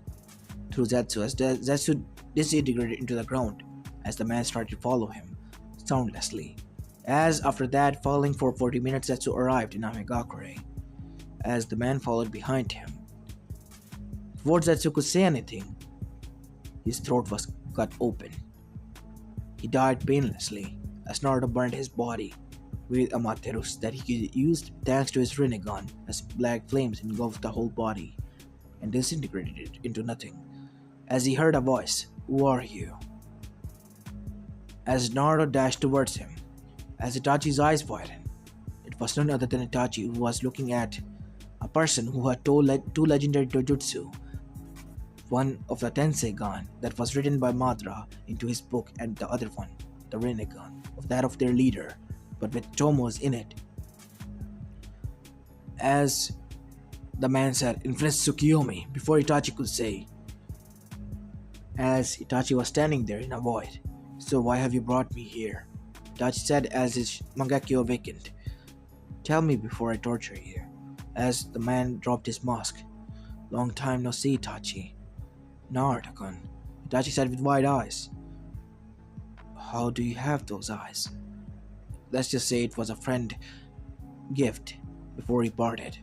through Zetsu, as Zetsu disintegrated into the ground, as the man started to follow him, soundlessly. As after that, following for 40 minutes, Setsu arrived in Amegakure, as the man followed behind him. Before Setsu could say anything, his throat was cut open. He died painlessly, as Naruto burned his body with Amaterus that he used thanks to his rinnegan, as black flames engulfed the whole body and disintegrated it into nothing. As he heard a voice, "Who are you?" As Naruto dashed towards him, as Itachi's eyes widened, it was none other than Itachi who was looking at a person who had two legendary dojutsu, one of the tenseigan that was written by Madara into his book, and the other one, the rinnegan, of that of their leader, but with Tomos in it. As the man said, "Influence Tsukiyomi," before Itachi could say, as Itachi was standing there in a void. "So why have you brought me here?" Itachi said as his Mangekyo awakened. "Tell me before I torture you." As the man dropped his mask. "Long time no see, Itachi." "Naruto-kun," Itachi said with wide eyes. "How do you have those eyes?" Let's just say it was a friend gift before he parted.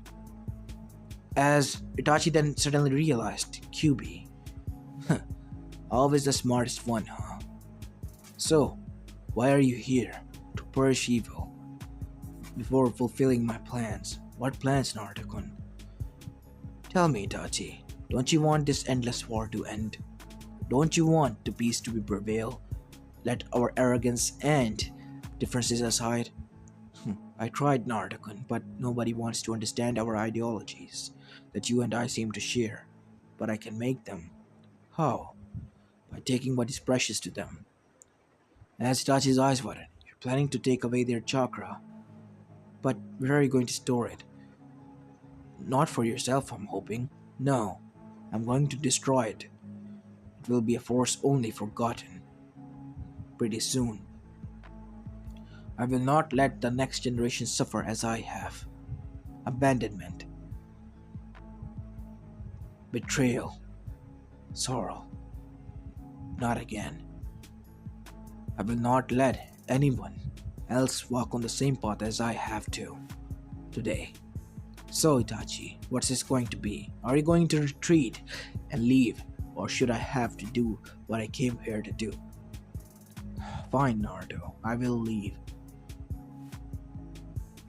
As Itachi then suddenly realized, QB. Always the smartest one, huh? "So, why are you here? To purge evil. Before fulfilling my plans." "What plans, Naruto-kun?" "Tell me, Itachi, don't you want this endless war to end? Don't you want the peace to be prevail? Let our arrogance and differences aside." "I tried, Naruto-kun, but nobody wants to understand our ideologies that you and I seem to share. But I can make them." "How?" "By taking what is precious to them." As Itachi's eyes widened, "You're planning to take away their chakra. But where are you going to store it?" "Not for yourself, I'm hoping." "No, I'm going to destroy it. It will be a force only forgotten. Pretty soon. I will not let the next generation suffer as I have. Abandonment. Betrayal. Sorrow. Not again. I will not let anyone else walk on the same path as I have to. Today. So, Itachi, what's this going to be? Are you going to retreat and leave, or should I have to do what I came here to do?" "Fine, Naruto, I will leave.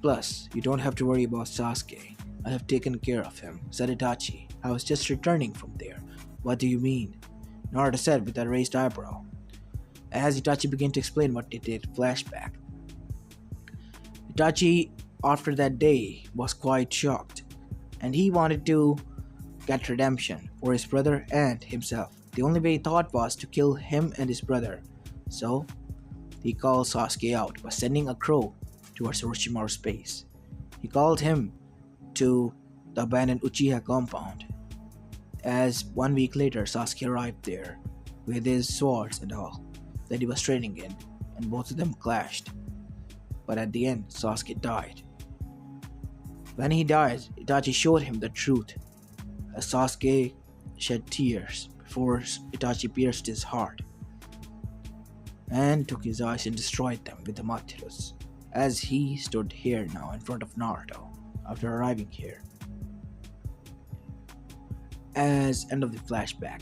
Plus, you don't have to worry about Sasuke. I have taken care of him," said Itachi. "I was just returning from there." "What do you mean?" Naruto said with a raised eyebrow. As Itachi began to explain what it did, flashback. Itachi, after that day, was quite shocked, and he wanted to get redemption for his brother and himself. The only way he thought was to kill him and his brother. So, he called Sasuke out by sending a crow towards Orochimaru's base. He called him to the abandoned Uchiha compound. As 1 week later, Sasuke arrived there with his swords and all that he was training in, and both of them clashed. But at the end, Sasuke died. When he died, Itachi showed him the truth, as Sasuke shed tears before Itachi pierced his heart and took his eyes and destroyed them with the Matirus, as he stood here now in front of Naruto after arriving here. As end of the flashback.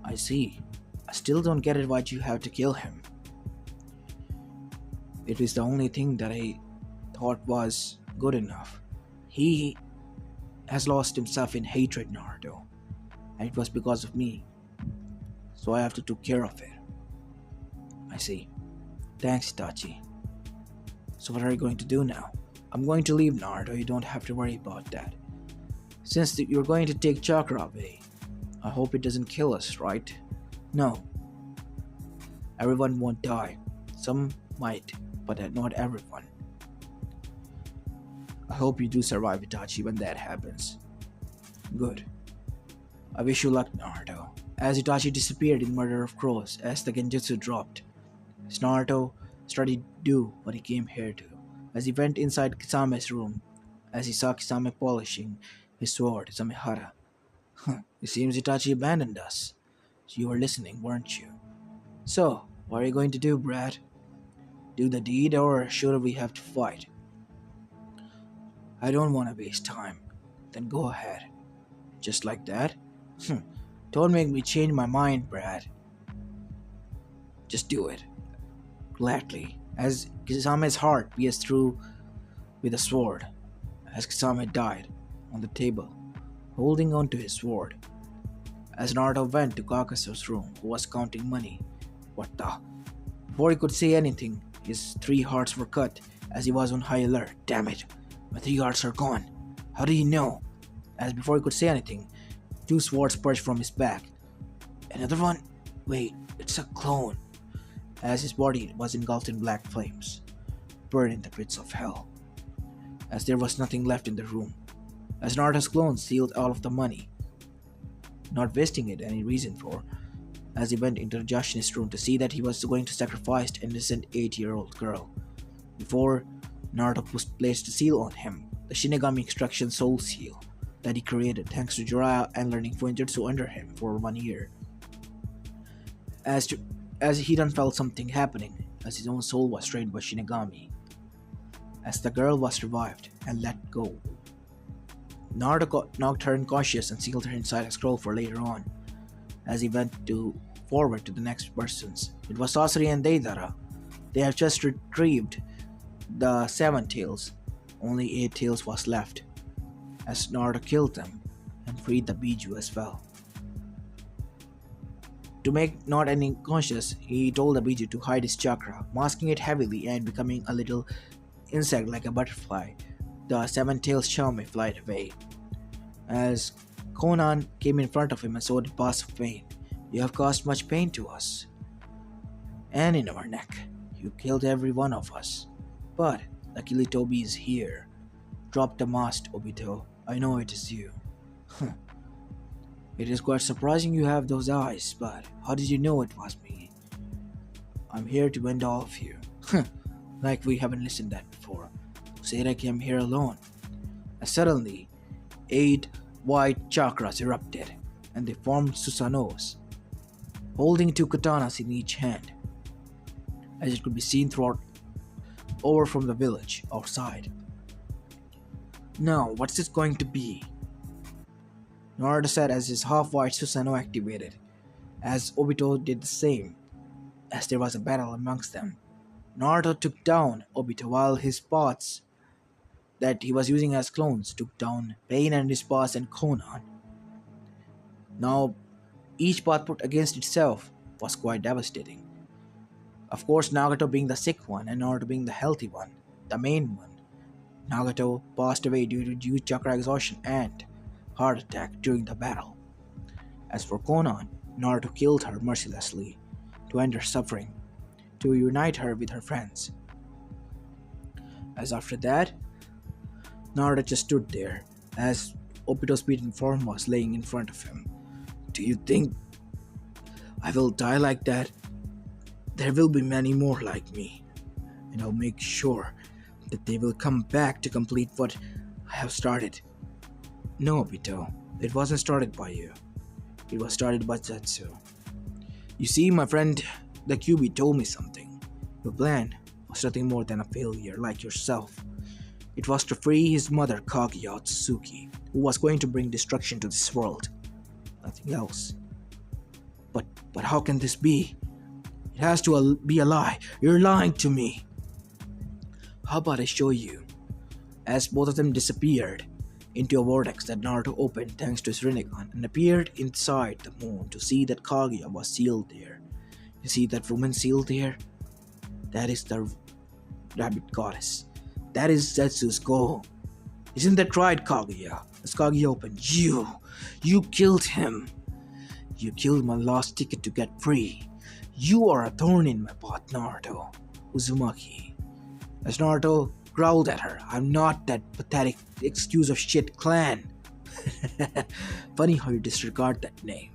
"I see. I still don't get it why you have to kill him. It was the only thing that I thought was good enough. He has lost himself in hatred, Naruto, and it was because of me. So I have to take care of it." "I see. Thanks, Itachi. So what are you going to do now?" "I'm going to leave, Naruto. You don't have to worry about that. Since you're going to take chakra away, I hope it doesn't kill us, right?" "No. Everyone won't die. Some might, but not everyone. I hope you do survive, Itachi, when that happens." "Good. I wish you luck, Naruto." As Itachi disappeared in Murder of Crows as the genjutsu dropped, Naruto started to do what he came here to. As he went inside Kisame's room, as he saw Kisame polishing his sword, Samehara. "It seems Itachi abandoned us. So you were listening, weren't you? So, what are you going to do, Brad?" Do the deed, or should we have to fight? I don't want to waste time. Then go ahead. Just like that? Hm. Don't make me change my mind, Brad. Just do it. Gladly. As Kisame's heart pierced through with a sword, as Kisame died on the table, holding on to his sword. As Naruto went to Kakasu's room, who was counting money. What the? Before he could say anything, his 3 hearts were cut as he was on high alert. Damn it, my 3 hearts are gone. How did he know? As before he could say anything, 2 swords burst from his back. Another one? Wait, it's a clone. As his body was engulfed in black flames, burned in the pits of hell. As there was nothing left in the room. As Naruto's clone sealed all of the money, not wasting it any reason for, as he went into Josh's room to see that he was going to sacrifice an innocent 8-year-old girl. Before Naruto placed a seal on him, the Shinigami Extraction Soul Seal that he created thanks to Jiraiya and learning Fuinjutsu under him for 1 year. As he then felt something happening, as his own soul was drained by Shinigami. As the girl was revived and let go, Naruto knocked her unconscious and sealed her inside a scroll for later on. As he went forward to the next persons, it was Sasori and Deidara. They have just retrieved the 7 tails. Only 8 tails was left, as Naruto killed them and freed the Biju as well. To make not any conscious, he told the Biju to hide his chakra, masking it heavily and becoming a little insect like a butterfly. The 7 tails charm may fly away. As Conan came in front of him and saw the pass of pain. You have caused much pain to us. And in our neck. You killed every one of us. But luckily Toby is here. Drop the mask, Obito. I know it is you. It is quite surprising you have those eyes, but how did you know it was me? I'm here to end all of you. Like we haven't listened that before. Said I came here alone. And suddenly, 8 white chakras erupted, and they formed Susanos, holding 2 katanas in each hand, as it could be seen throughout over from the village outside. Now, what's this going to be? Naruto said as his half-white Susanoo activated, as Obito did the same, as there was a battle amongst them. Naruto took down Obito while his spots that he was using as clones took down Pain and his boss and Conan. Now, each path put against itself was quite devastating. Of course, Nagato being the sick one and Naruto being the healthy one, the main one. Nagato passed away due to huge chakra exhaustion and heart attack during the battle. As for Conan, Naruto killed her mercilessly to end her suffering, to unite her with her friends. As after that, Naruto just stood there as Obito's beaten form was laying in front of him. Do you think I will die like that? There will be many more like me, and I'll make sure that they will come back to complete what I have started. No, Obito, it wasn't started by you. It was started by Zetsu. You see, my friend, the QB told me something. Your plan was nothing more than a failure like yourself. It was to free his mother Kaguya Akatsuki, who was going to bring destruction to this world. Nothing else. But how can this be? It has to be a lie. You're lying to me. How about I show you? As both of them disappeared into a vortex that Naruto opened thanks to his rinnegan and appeared inside the moon to see that Kaguya was sealed there. You see that woman sealed there? That is the rabbit goddess. That is Zetsu's goal. Isn't that right, Kaguya? As Kaguya opened, you killed him. You killed my last ticket to get free. You are a thorn in my path, Naruto. Uzumaki. As Naruto growled at her, I'm not that pathetic excuse of shit clan. Funny how you disregard that name.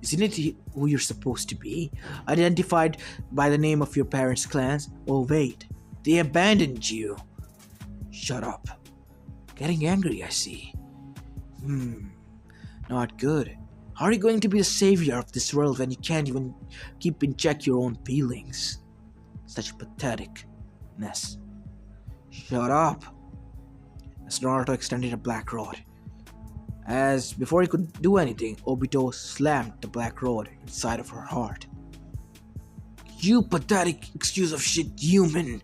Isn't it who you're supposed to be? Identified by the name of your parents' clans? Oh wait, they abandoned you. Shut up. Getting angry, I see. Not good. How are you going to be the savior of this world when you can't even keep in check your own feelings? Such patheticness. Shut up! As Naruto extended a black rod. As before he could do anything, Obito slammed the black rod inside of her heart. You pathetic excuse of shit human!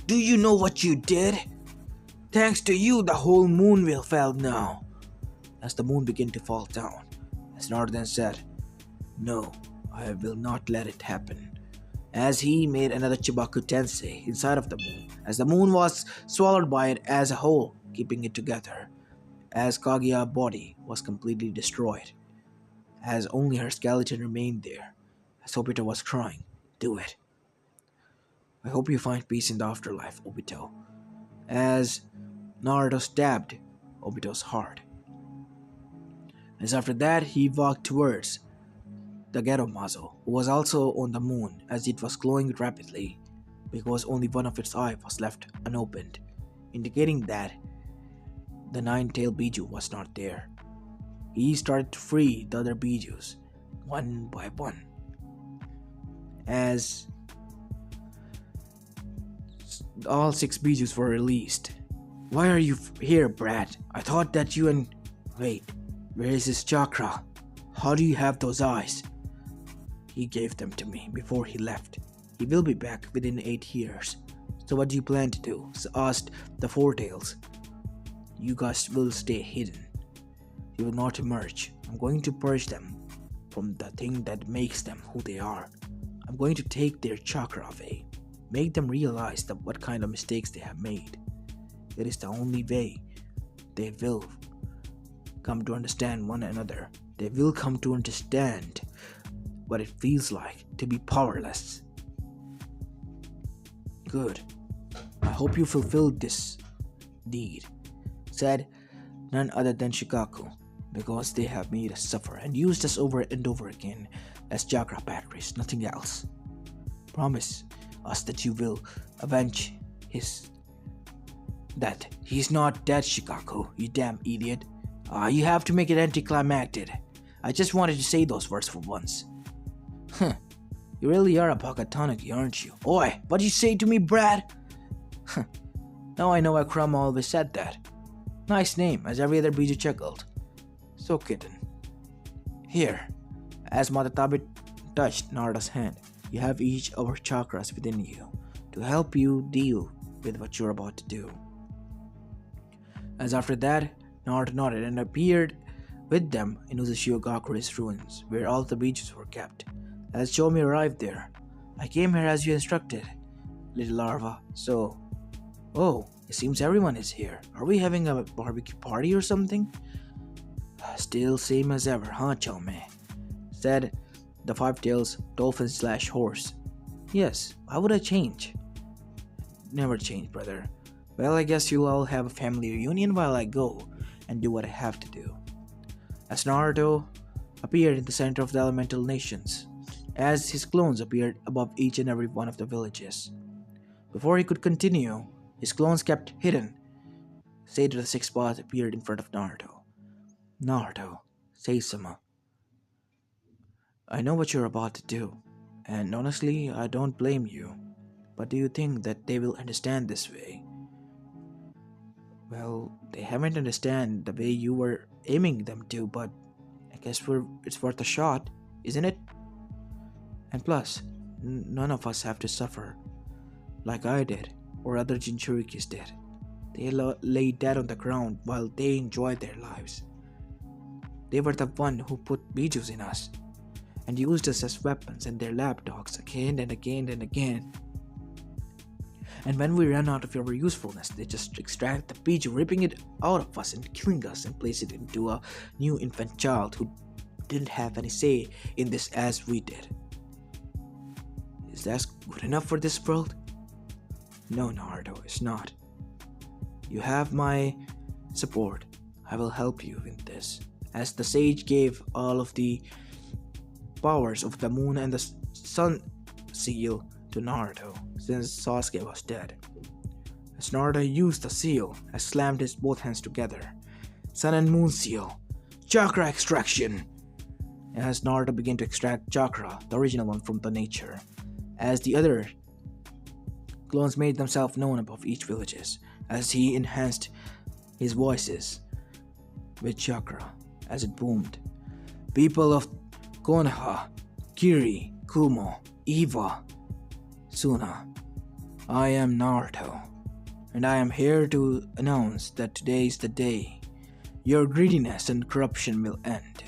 Do you know what you did? Thanks to you, the whole moon will fall now. As the moon began to fall down, as Naruto then said, No, I will not let it happen. As he made another Chibaku Tensei inside of the moon, as the moon was swallowed by it as a whole, keeping it together, as Kaguya's body was completely destroyed, as only her skeleton remained there, as Obito was crying, Do it. I hope you find peace in the afterlife, Obito. As Naruto stabbed Obito's heart. As after that, he walked towards the Geromazo, who was also on the moon, as it was glowing rapidly, because only one of its eyes was left unopened, indicating that the nine-tailed Biju was not there. He started to free the other Bijus, one by one. As all 6 Bijus were released. Why are you here, Brad? I thought that you and... Wait, where is his chakra? How do you have those eyes? He gave them to me before he left. He will be back within 8 years. So what do you plan to do? Asked the Four Tails. You guys will stay hidden. You will not emerge. I'm going to purge them from the thing that makes them who they are. I'm going to take their chakra away. Make them realize that what kind of mistakes they have made. It is the only way they will come to understand one another. They will come to understand what it feels like to be powerless. Good. I hope you fulfilled this deed, said none other than Shikaku, because they have made us suffer and used us over and over again as chakra batteries, nothing else. Promise us that you will avenge his death. He's not dead, Shikaku, you damn idiot. You have to make it anticlimactic. I just wanted to say those words for once. Huh. You really are a Pakatanagi, aren't you? Oi, what'd you say to me, Brad? Now I know why Kurama always said that. Nice name, as every other Biju chuckled. So, kitten. Here, as Matatabi touched Naruto's hand, you have each of our chakras within you to help you deal with what you're about to do. As after that, Naruto nodded and appeared with them in Uzashiogakure's ruins, where all the Bijus were kept. As Chomi arrived there, I came here as you instructed, little larva, so... Oh, it seems everyone is here. Are we having a barbecue party or something? Still same as ever, huh, Chomi? Said the five-tails dolphin/horse. Yes, why would I change? Never change, brother. Well, I guess you'll all have a family reunion while I go and do what I have to do. As Naruto appeared in the center of the elemental nations, as his clones appeared above each and every one of the villages. Before he could continue, his clones kept hidden. Sage of the Six Paths appeared in front of Naruto. Naruto, Seisama. I know what you're about to do, and honestly, I don't blame you. But do you think that they will understand this way? Well, they haven't understand the way you were aiming them to, but I guess it's worth a shot, isn't it? And plus, none of us have to suffer like I did, or other Jinchurikis did. They lay dead on the ground while they enjoyed their lives. They were the one who put Bijus in us, and used us as weapons and their lapdogs again and again and again. And when we ran out of our usefulness, they just extract the Biju, ripping it out of us and killing us, and place it into a new infant child who didn't have any say in this as we did. Is that good enough for this world? No, Naruto, it's not. You have my support. I will help you in this. As the sage gave all of the powers of the moon and the sun seal to Naruto, since Sasuke was dead. As Naruto used the seal, and slammed his both hands together. Sun and moon seal. Chakra extraction! As Naruto began to extract chakra, the original one from the nature, as the other clones made themselves known above each villages, as he enhanced his voices with chakra as it boomed. People of Konoha, Kiri, Kumo, Eva, Suna, I am Naruto, and I am here to announce that today is the day. Your greediness and corruption will end.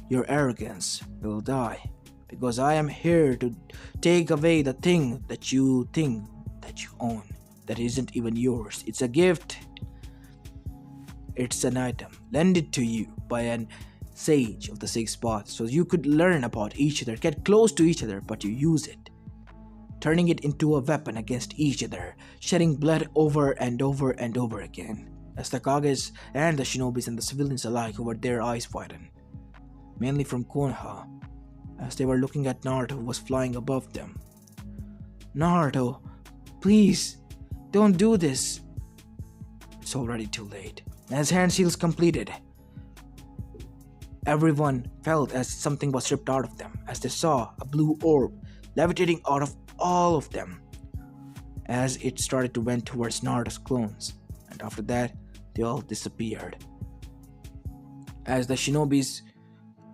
Your arrogance will die, because I am here to take away the thing that you think that you own, that isn't even yours. It's a gift. It's an item lended to you by an sage of the six spots, so you could learn about each other, get close to each other, but you use it, turning it into a weapon against each other, shedding blood over and over and over again, as the Kages and the shinobis and the civilians alike who were their eyes widened, mainly from Konoha, as they were looking at Naruto who was flying above them. Naruto, please, don't do this. It's already too late. As hand seals completed, everyone felt as something was ripped out of them, as they saw a blue orb levitating out of all of them, as it started to went towards Naruto's clones, and after that, they all disappeared. As the shinobis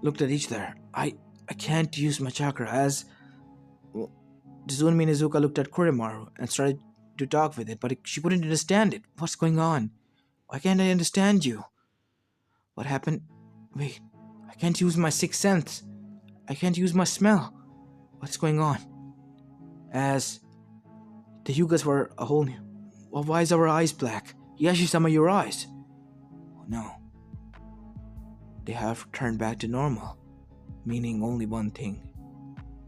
looked at each other, I can't use my chakra, as Tsunmi Nizuka looked at Kurimaru and started to talk with it, but she couldn't understand it. What's going on? Why can't I understand you? What happened? Wait, I can't use my sixth sense. I can't use my smell. What's going on? As the Hyugas were a whole new... Well, why is our eyes black? Yashi-sama, your eyes. Oh no. They have turned back to normal, meaning only one thing.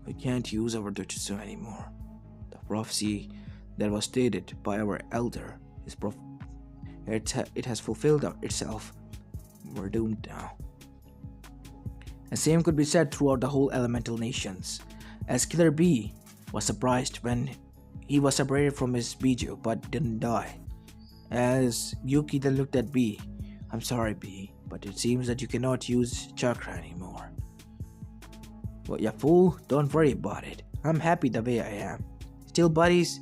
We can't use our jutsu anymore. The prophecy that was stated by our elder is it has fulfilled itself. We're doomed now. The same could be said throughout the whole elemental nations, as Killer B was surprised when he was separated from his Biju but didn't die. As Yuki then looked at B, I'm sorry B, but it seems that you cannot use chakra anymore. Well, ya fool, don't worry about it. I'm happy the way I am. Still buddies?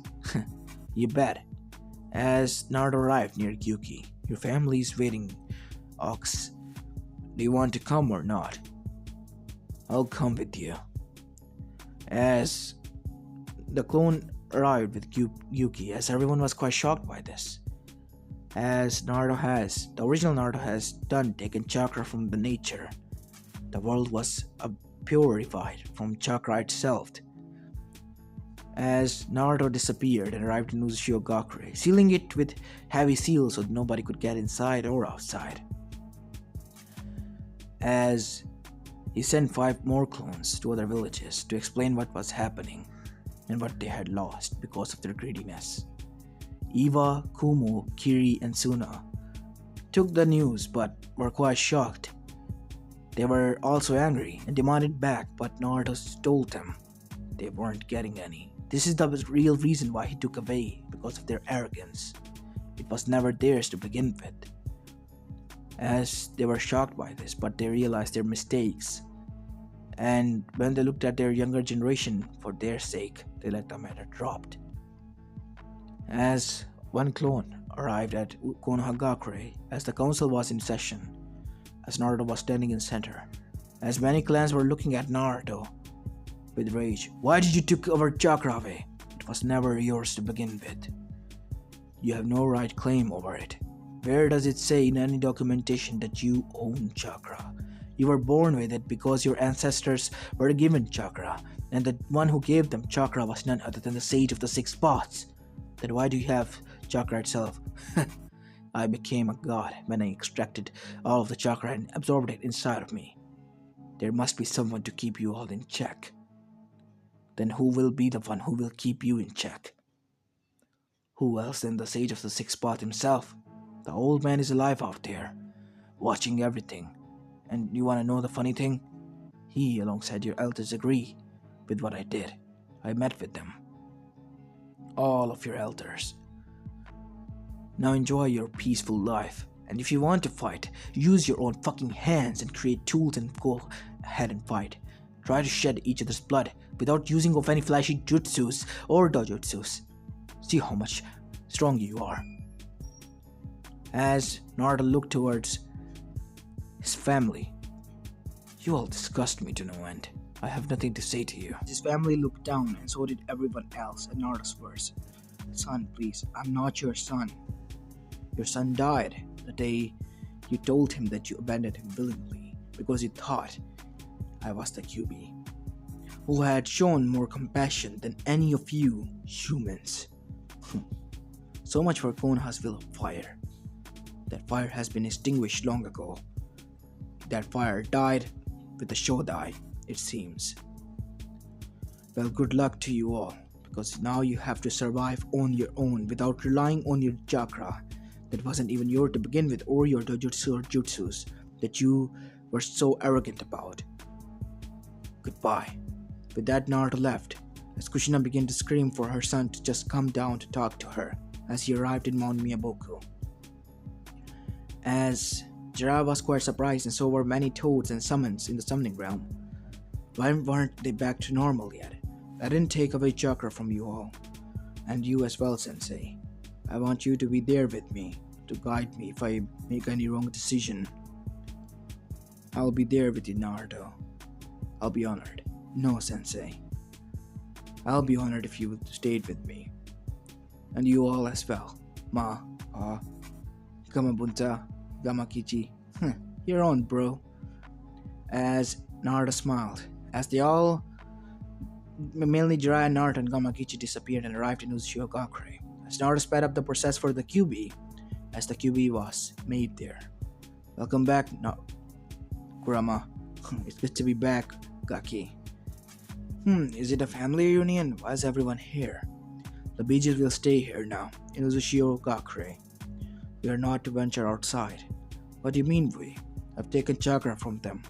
You bet. As Naruto arrived near Yuki, your family is waiting, Ox. Do you want to come or not? I'll come with you. As the clone arrived with Yuki, as everyone was quite shocked by this. As the original Naruto has taken chakra from the nature. The world was purified from chakra itself. As Naruto disappeared and arrived in Uchiha, sealing it with heavy seals so that nobody could get inside or outside. As he sent 5 more clones to other villages to explain what was happening and what they had lost because of their greediness. Eva, Kumo, Kiri, and Suna took the news but were quite shocked. They were also angry and demanded back, but Naruto told them they weren't getting any. This is the real reason why he took away, because of their arrogance. It was never theirs to begin with. As they were shocked by this, but they realized their mistakes. And when they looked at their younger generation for their sake, they let the matter drop. As one clone arrived at Konoha as the council was in session, as Naruto was standing in center, as many clans were looking at Naruto with rage. Why did you take our chakra away? It was never yours to begin with. You have no right claim over it. Where does it say in any documentation that you own chakra? You were born with it because your ancestors were given chakra, and the one who gave them chakra was none other than the sage of the 6 spots. Then why do you have chakra itself? I became a god when I extracted all of the chakra and absorbed it inside of me. There must be someone to keep you all in check. Then who will be the one who will keep you in check? Who else than the sage of the 6 spot himself? The old man is alive out there, watching everything. And you wanna know the funny thing? He, alongside your elders, agree with what I did. I met with them. All of your elders. Now enjoy your peaceful life. And if you want to fight, use your own fucking hands and create tools and go ahead and fight. try to shed each other's blood without using of any flashy jutsus or dojutsus. See how much strong you are. As Naruto looked towards his family, you all disgust me to no end. I have nothing to say to you. His family looked down, and so did everyone else at Naruto's words. Son, please, I'm not your son. Your son died the day you told him that you abandoned him willingly because you thought I was the QB, who had shown more compassion than any of you humans. So much for Konoha's will of fire. That fire has been extinguished long ago. That fire died with the Shodai, it seems. Well, good luck to you all, because now you have to survive on your own without relying on your chakra that wasn't even yours to begin with, or your dojutsu or jutsus that you were so arrogant about. Goodbye. With that, Naruto left, as Kushina began to scream for her son to just come down to talk to her as he arrived in Mount Miyaboku. As Jiraiya was quite surprised, and so were many toads and summons in the summoning realm. Why weren't they back to normal yet? I didn't take away chakra from you all, and you as well, Sensei. I want you to be there with me, to guide me if I make any wrong decision. I'll be there with you, Naruto. I'll be honored. No, Sensei. I'll be honored if you stayed with me. And you all as well. Ma, Pa, Gamabunta, Gamakichi. You're on, bro. As Naruto smiled, as they all, mainly Jiraiya, Naruto, and Gamakichi disappeared and arrived in Uchiha. As Naruto sped up the process for the QB, as the QB was made there. Welcome back, Kurama. It's good to be back, Gaki. Is it a family reunion? Why is everyone here? The beaches will stay here now, in Uchiha. We are not to venture outside. What do you mean we? I've taken chakra from them.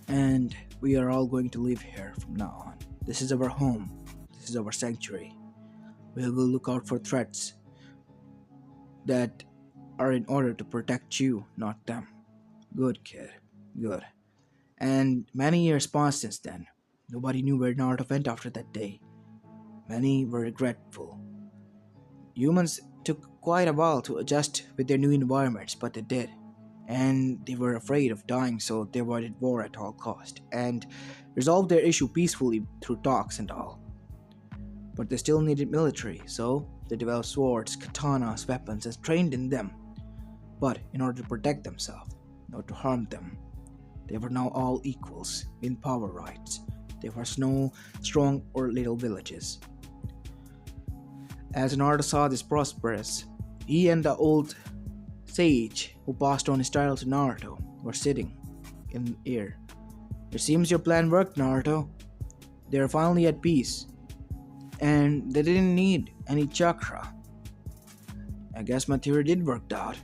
And we are all going to live here from now on. This is our home. This is our sanctuary. We will look out for threats that are in order to protect you, not them. Good, kid. Good. And many years passed since then. Nobody knew where Naruto went after that day. Many were regretful. Humans took quite a while to adjust with their new environments, but they did. And they were afraid of dying, so they avoided war at all cost and resolved their issue peacefully through talks and all. But they still needed military, so they developed swords, katanas, weapons, and trained in them. But in order to protect themselves, not to harm them, they were now all equals in power rights. There was no strong or little villages. As Naruto saw this prosperous, he and the old sage who passed on his title to Naruto were sitting in air. It seems your plan worked, Naruto. They are finally at peace, and they didn't need any chakra. I guess my theory did work out.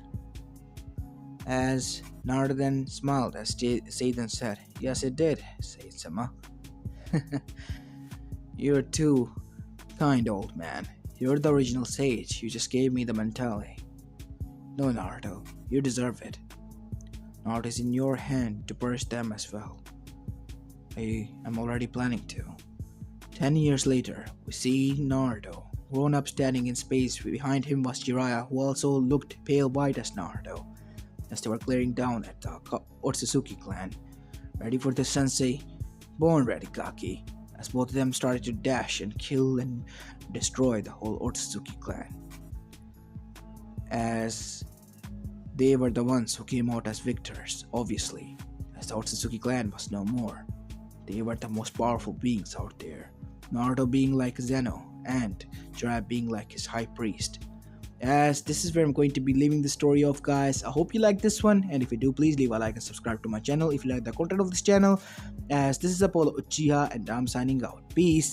As Naruto then smiled as Seidan said, "Yes, it did, Sage-sama." You're too kind, old man. You're the original sage. You just gave me the mentality. No, Naruto, you deserve it. Now it is in your hand to purge them as well. I am already planning to. 10 years later, we see Naruto, grown up standing in space. Behind him was Jiraiya, who also looked pale white as Naruto, as they were glaring down at the Otsutsuki clan. Ready for the sensei? Born ready, Gaki, as both of them started to dash and kill and destroy the whole Otsutsuki clan. As they were the ones who came out as victors, obviously, as the Otsutsuki clan was no more. They were the most powerful beings out there, Naruto being like Zeno, and Jiraiya being like his high priest. As this is where I'm going to be leaving the story off, guys. I hope you like this one, and if you do, please leave a like and subscribe to my channel if you like the content of this channel. As this is Apollo Uchiha, and I'm signing out. Peace.